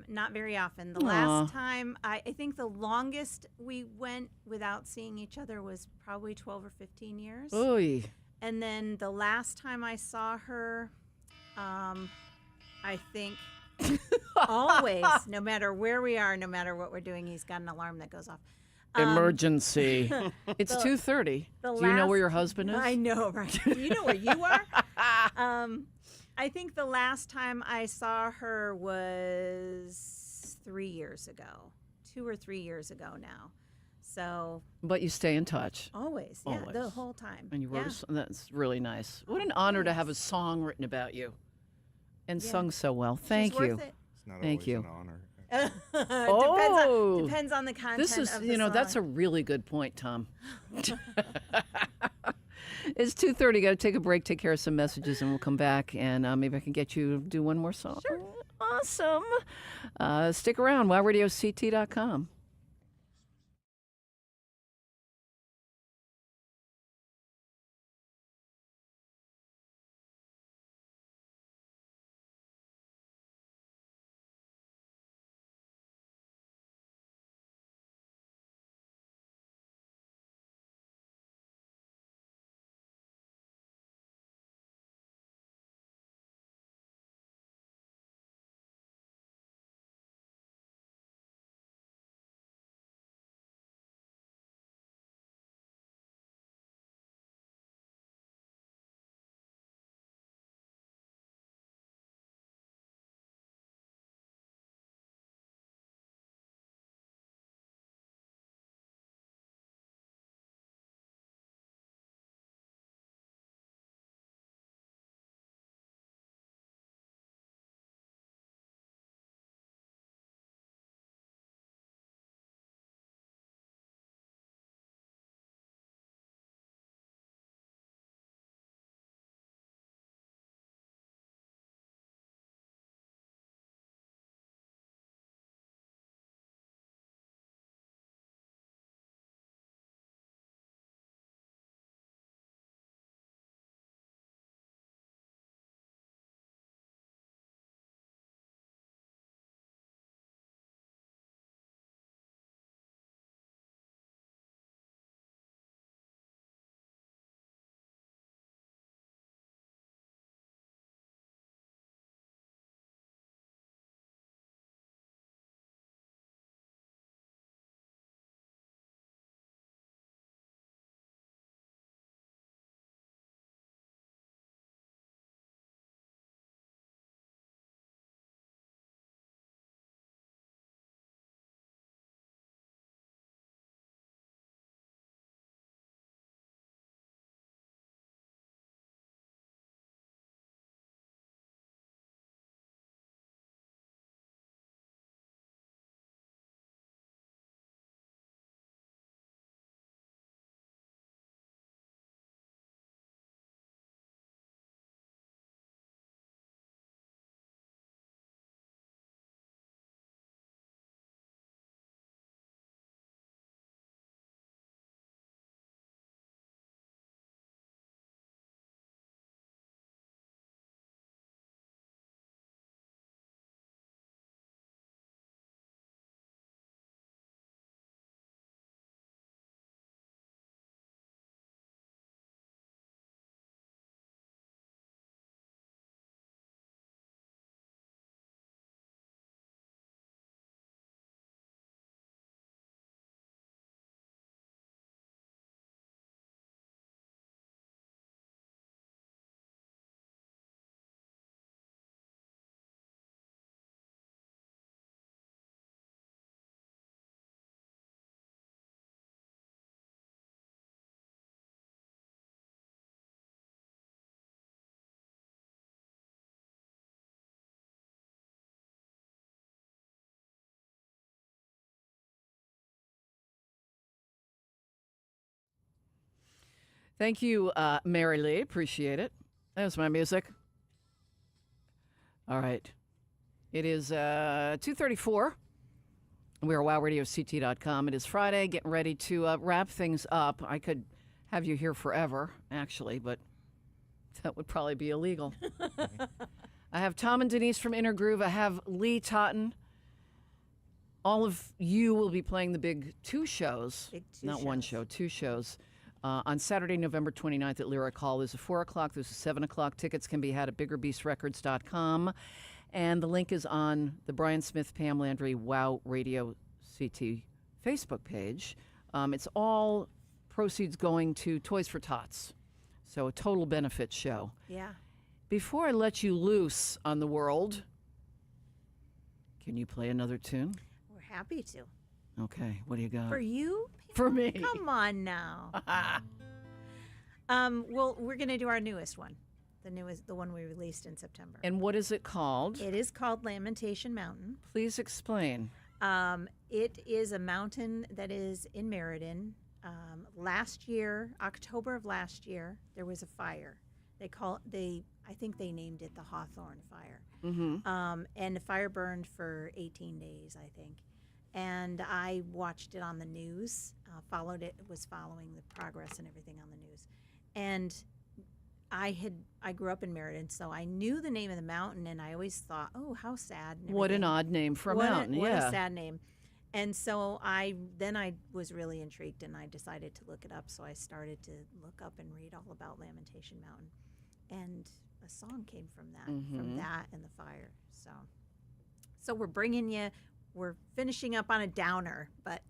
Speaker 2: Not very often. The
Speaker 1: Aw.
Speaker 2: last time, I think the longest we went without seeing each other was probably 12 or 15 years.
Speaker 1: Oy.
Speaker 2: And then the last time I saw her, I think always, no matter where we are, no matter what we're doing, he's got an alarm that goes off.
Speaker 1: Emergency. It's 2:30.
Speaker 2: the
Speaker 1: Do you know where
Speaker 2: last-
Speaker 1: your husband is?
Speaker 2: I know, right? Do you know where you are? I think the last time I saw her was 3 years ago, 2 or 3 years ago now. So
Speaker 1: But you stay in touch.
Speaker 2: always, yeah, the
Speaker 1: Always.
Speaker 2: whole time.
Speaker 1: And you wrote
Speaker 2: yeah.
Speaker 1: a song. That's really nice. What an honor to have a song written about you and
Speaker 2: Yeah.
Speaker 1: sung so well.
Speaker 2: She's
Speaker 1: Thank you.
Speaker 2: worth it.
Speaker 4: It's not
Speaker 1: Thank
Speaker 4: always
Speaker 1: you.
Speaker 4: an honor.
Speaker 1: Oh.
Speaker 2: depends on the content.
Speaker 1: This is,
Speaker 2: of the
Speaker 1: you know, that's a
Speaker 2: song.
Speaker 1: really good point, Tom. It's 2:30. Got to take a break, take care of some messages, and we'll come back. And maybe I can get you to do one more song. Sure. Awesome. Stick around. WowRadioCT.com. Thank you, Mary Lee. Appreciate it. That was my music. All right. It is 2:34. We are wowradiocT.com. It is Friday, getting ready to wrap things up. I could have you here forever, actually, but that would probably be illegal. I have Tom and Denise from Inner Groove. I have Lee Totten. All of you will be playing the big two shows. Not one show, two shows. On Saturday, November 29th at Lyric Hall. There's a 4 o'clock, there's a 7 o'clock. Tickets can be had at biggerbeastrecords.com. And the link is on the Brian Smith, Pam Landry, Wow Radio CT Facebook page. It's all proceeds going to Toys for Tots. So a total benefit show.
Speaker 2: Yeah.
Speaker 1: Before I let you loose on the world, can you play another tune?
Speaker 2: We're happy to.
Speaker 1: Okay, what do you got?
Speaker 2: For you?
Speaker 1: For me.
Speaker 2: Come on now. Well, we're going to do our newest one. The one we released in September.
Speaker 1: And what is it called?
Speaker 2: It is called Lamentation Mountain.
Speaker 1: Please explain.
Speaker 2: It is a mountain that is in Meriden. Last year, October of last year, there was a fire. I think they named it the Hawthorne Fire.
Speaker 1: Mm-hmm.
Speaker 2: And the fire burned for 18 days, I think. And I watched it on the news, was following the progress and everything on the news. And I grew up in Meriden, so I knew the name of the mountain, and I always thought, oh, how sad. And
Speaker 1: What an
Speaker 2: everything.
Speaker 1: odd name for a
Speaker 2: What
Speaker 1: mountain,
Speaker 2: what
Speaker 1: yeah.
Speaker 2: a sad name. And so I was really intrigued, and I decided to look it up. So I started to look up and read all about Lamentation Mountain, and a song came from that, and the fire. So we're finishing up on a downer, but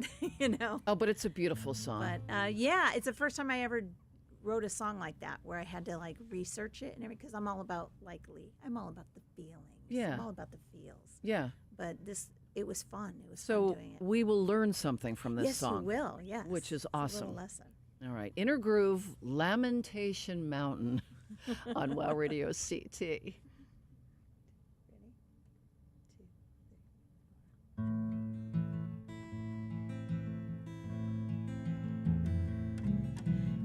Speaker 1: Oh, but it's a beautiful song.
Speaker 2: But yeah, it's the first time I ever wrote a song like that, where I had to like research it and everything, because I'm all about I'm all about the feelings.
Speaker 1: Yeah.
Speaker 2: I'm all about the feels.
Speaker 1: Yeah.
Speaker 2: But it was fun. It was fun
Speaker 1: So
Speaker 2: doing it.
Speaker 1: we will learn something from this
Speaker 2: Yes,
Speaker 1: song.
Speaker 2: you will. Yes.
Speaker 1: Which is
Speaker 2: It's a
Speaker 1: awesome.
Speaker 2: little lesson.
Speaker 1: All right. Inner Groove, Lamentation Mountain on Wow Radio CT.
Speaker 2: Ready? 2,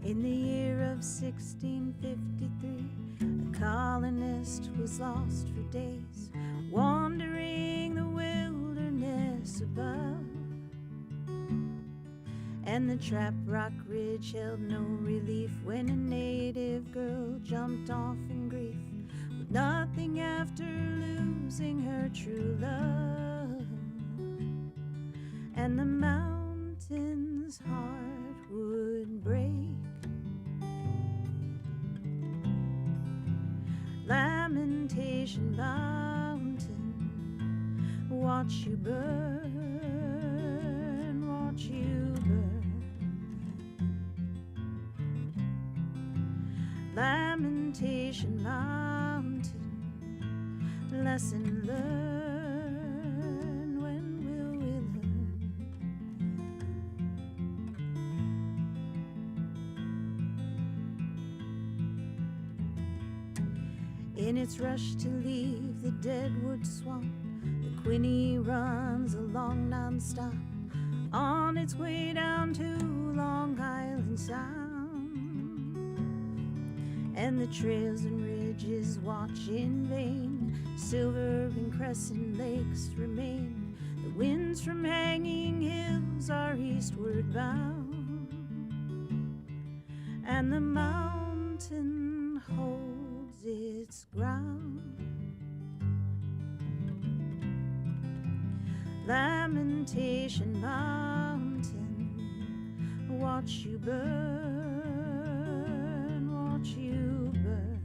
Speaker 2: 3. In the year of 1653, a colonist was lost for days, wandering the wilderness above. And the Trap Rock Ridge held no relief when a native girl jumped off in grief, with nothing after losing her true love. And the mountain's heart would break. Lamentation Mountain, watch you burn, watch you burn. Lamentation Mountain, lesson learned, when will we learn? In its rush to leave the deadwood swamp, the Quinny runs along nonstop, on its way down to Long Island Sound. And the trails and ridges watch in vain, silver and crescent lakes remain. The winds from hanging hills are eastward bound, and the mountain holds its ground. Lamentation Mountain, watch you burn, watch you burn.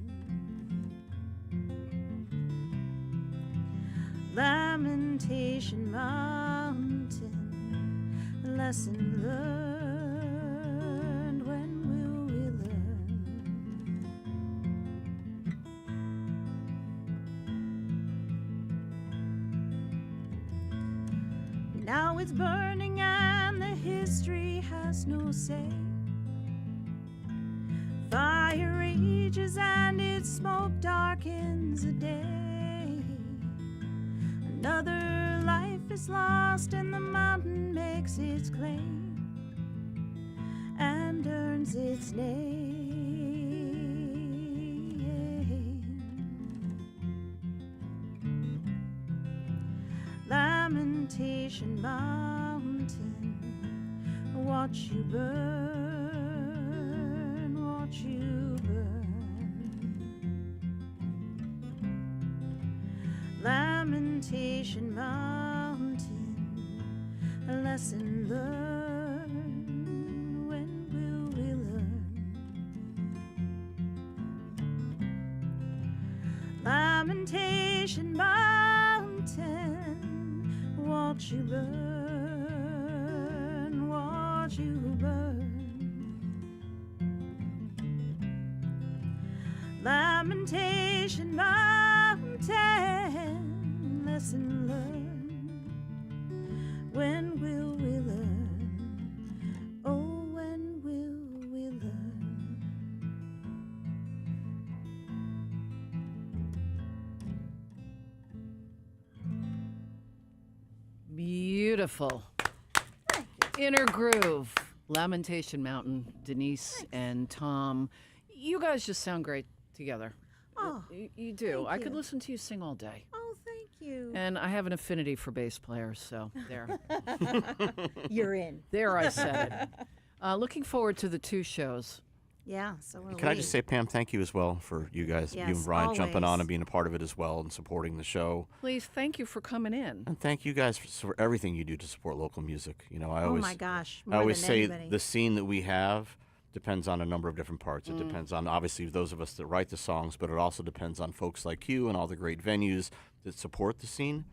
Speaker 2: Lamentation Mountain, lesson learned, when will we learn? Now it's burning and the history has no say. Fire rages and its smoke darkens the day. Another life is lost and the mountain makes its claim and earns its name. Lamentation Mountain, watch you burn, watch you burn. Lamentation Mountain, a lesson learned. When will we learn? Lamentation Mountain, watch you burn, watch you burn. Lamentation Mountain, lesson learned. When will we learn? Oh, when will we learn?
Speaker 1: Beautiful. Inner Groove, Lamentation Mountain, Denise and Tom. You guys just sound great together.
Speaker 2: Oh,
Speaker 1: You do.
Speaker 2: thank
Speaker 1: I could
Speaker 2: you.
Speaker 1: listen to you sing all day.
Speaker 2: Oh, thank you.
Speaker 1: And I have an affinity for bass players, so there.
Speaker 2: You're in.
Speaker 1: There I said it. Looking forward to the 2 shows.
Speaker 2: Yeah, so are
Speaker 3: Can
Speaker 2: we.
Speaker 3: I just say, Pam, thank you as well for you guys, you
Speaker 2: Yes,
Speaker 3: and Brian jumping on
Speaker 2: always.
Speaker 3: and being a part of it as well and supporting the show.
Speaker 1: Please, thank you for coming in.
Speaker 3: And thank you guys for everything you do to support local music. You know, I
Speaker 2: Oh
Speaker 3: always,
Speaker 2: my gosh,
Speaker 3: I
Speaker 2: more
Speaker 3: always
Speaker 2: than
Speaker 3: say
Speaker 2: anybody.
Speaker 3: the scene that we have depends on a number of different parts. It depends on obviously those of us that write the songs, but it also depends on folks like you and all the great venues that support the scene.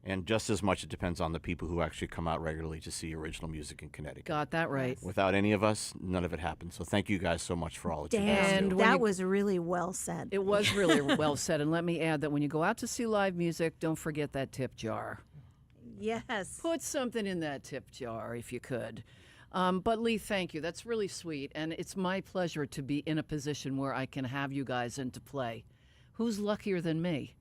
Speaker 3: And just as much, it depends on the people who actually come out regularly to see original music in Connecticut.
Speaker 1: Got that right.
Speaker 3: Without any of us, none of it happens. So thank you guys so much for all that you guys
Speaker 2: Damn,
Speaker 3: do.
Speaker 1: when
Speaker 2: that
Speaker 1: you-
Speaker 2: was really well said.
Speaker 1: It was really well said. And let me add that when you go out to see live music, don't forget that tip jar.
Speaker 2: Yes.
Speaker 1: Put something in that tip jar if you could. But Lee, thank you. That's really sweet. And it's my pleasure to be in a position where I can have you guys in to play. Who's luckier than me?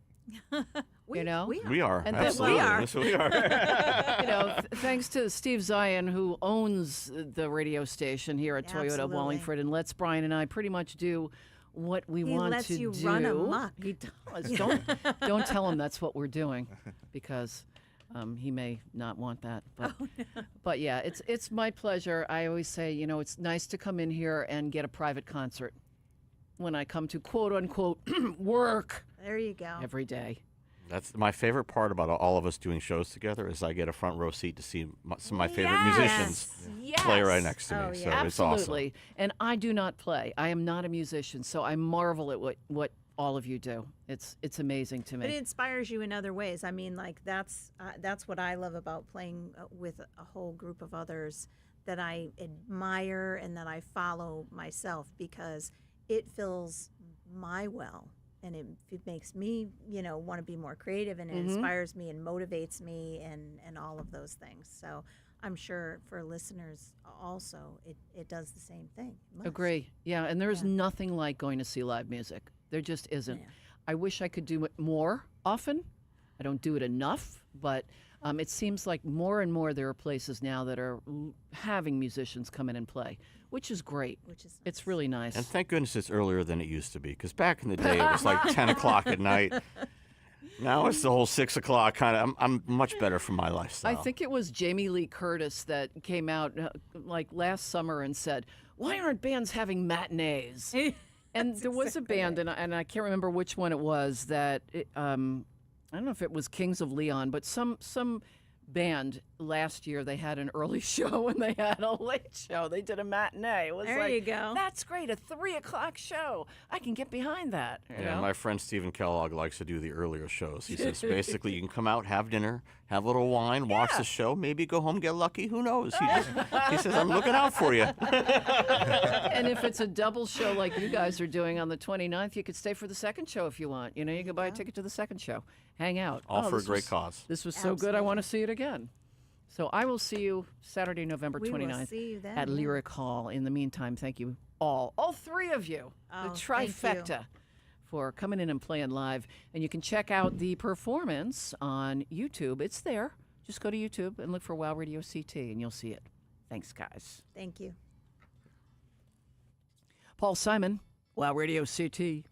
Speaker 2: We,
Speaker 1: you know?
Speaker 2: we are.
Speaker 3: We are.
Speaker 1: And that
Speaker 3: absolutely.
Speaker 1: we are.
Speaker 3: Yes, we are.
Speaker 1: You know, thanks to Steve Zion, who owns the radio station here at Toyota
Speaker 2: Absolutely.
Speaker 1: Wallingford, and lets Brian and I pretty much do what we
Speaker 2: He
Speaker 1: want
Speaker 2: lets
Speaker 1: to
Speaker 2: you
Speaker 1: do.
Speaker 2: run amok.
Speaker 1: He does. Don't tell him that's what we're doing, because he may not want that. But but yeah, it's my pleasure. I always say, you know, it's nice to come in here and get a private concert when I come to quote unquote work
Speaker 2: There you go.
Speaker 1: every day.
Speaker 3: That's my favorite part about all of us doing shows together is I get a front row seat to see some of my favorite
Speaker 1: Yes.
Speaker 3: musicians play right next to
Speaker 2: Oh,
Speaker 3: me.
Speaker 2: yeah.
Speaker 3: So it's awesome.
Speaker 1: Absolutely. And I do not play. I am not a musician, so I marvel at what all of you do. It's amazing to
Speaker 2: But it
Speaker 1: me.
Speaker 2: inspires you in other ways. I mean, like that's what I love about playing with a whole group of others that I admire and that I follow myself, because it fills my well and it makes me, want to be more creative, and it inspires me and motivates me and all of those things. So I'm sure for listeners also, it does the same thing. It must.
Speaker 1: Agree. Yeah, and there's nothing like going to see live music. There just isn't.
Speaker 2: Yeah.
Speaker 1: I wish I could do it more often. I don't do it enough, but it seems like more and more there are places now that are having musicians come in and play, which is great.
Speaker 2: Which is
Speaker 1: It's really nice.
Speaker 3: And thank goodness it's earlier than it used to be, because back in the day it was like 10 o'clock at night. Now it's the whole 6 o'clock kind of. I'm much better for my lifestyle.
Speaker 1: I think it was Jamie Lee Curtis that came out like last summer and said, "Why aren't bands having matinees?" And there was a band, and I can't remember which one it was, that I don't know if it was Kings of Leon, but some band last year, they had an early show and they had a late show. They did a matinee. It was
Speaker 2: There
Speaker 1: like,
Speaker 2: you go.
Speaker 1: That's great, a 3 o'clock show. I can get behind that. You
Speaker 3: Yeah,
Speaker 1: know?
Speaker 3: my friend Stephen Kellogg likes to do the earlier shows. He says basically you can come out, have dinner, have a little wine, watch the show, maybe go home, get lucky. Who knows? He says, I'm looking out for you.
Speaker 1: And if it's a double show like you guys are doing on the 29th, you could stay for the second show if you want. You know, you could buy a ticket to the second show, hang out.
Speaker 3: All for a
Speaker 1: this
Speaker 3: great
Speaker 1: was-
Speaker 3: cause.
Speaker 1: This was so good, I want to see it again. So I will see you Saturday, November
Speaker 2: We will
Speaker 1: 29th
Speaker 2: see you then,
Speaker 1: at
Speaker 2: yeah.
Speaker 1: Lyric Hall. In the meantime, thank you all 3 of you,
Speaker 2: Oh,
Speaker 1: the
Speaker 2: thank you.
Speaker 1: trifecta, for coming in and playing live. And you can check out the performance on YouTube. It's there. Just go to YouTube and look for Wow Radio CT, and you'll see it. Thanks, guys.
Speaker 2: Thank you.
Speaker 1: Paul Simon, Wow Radio CT.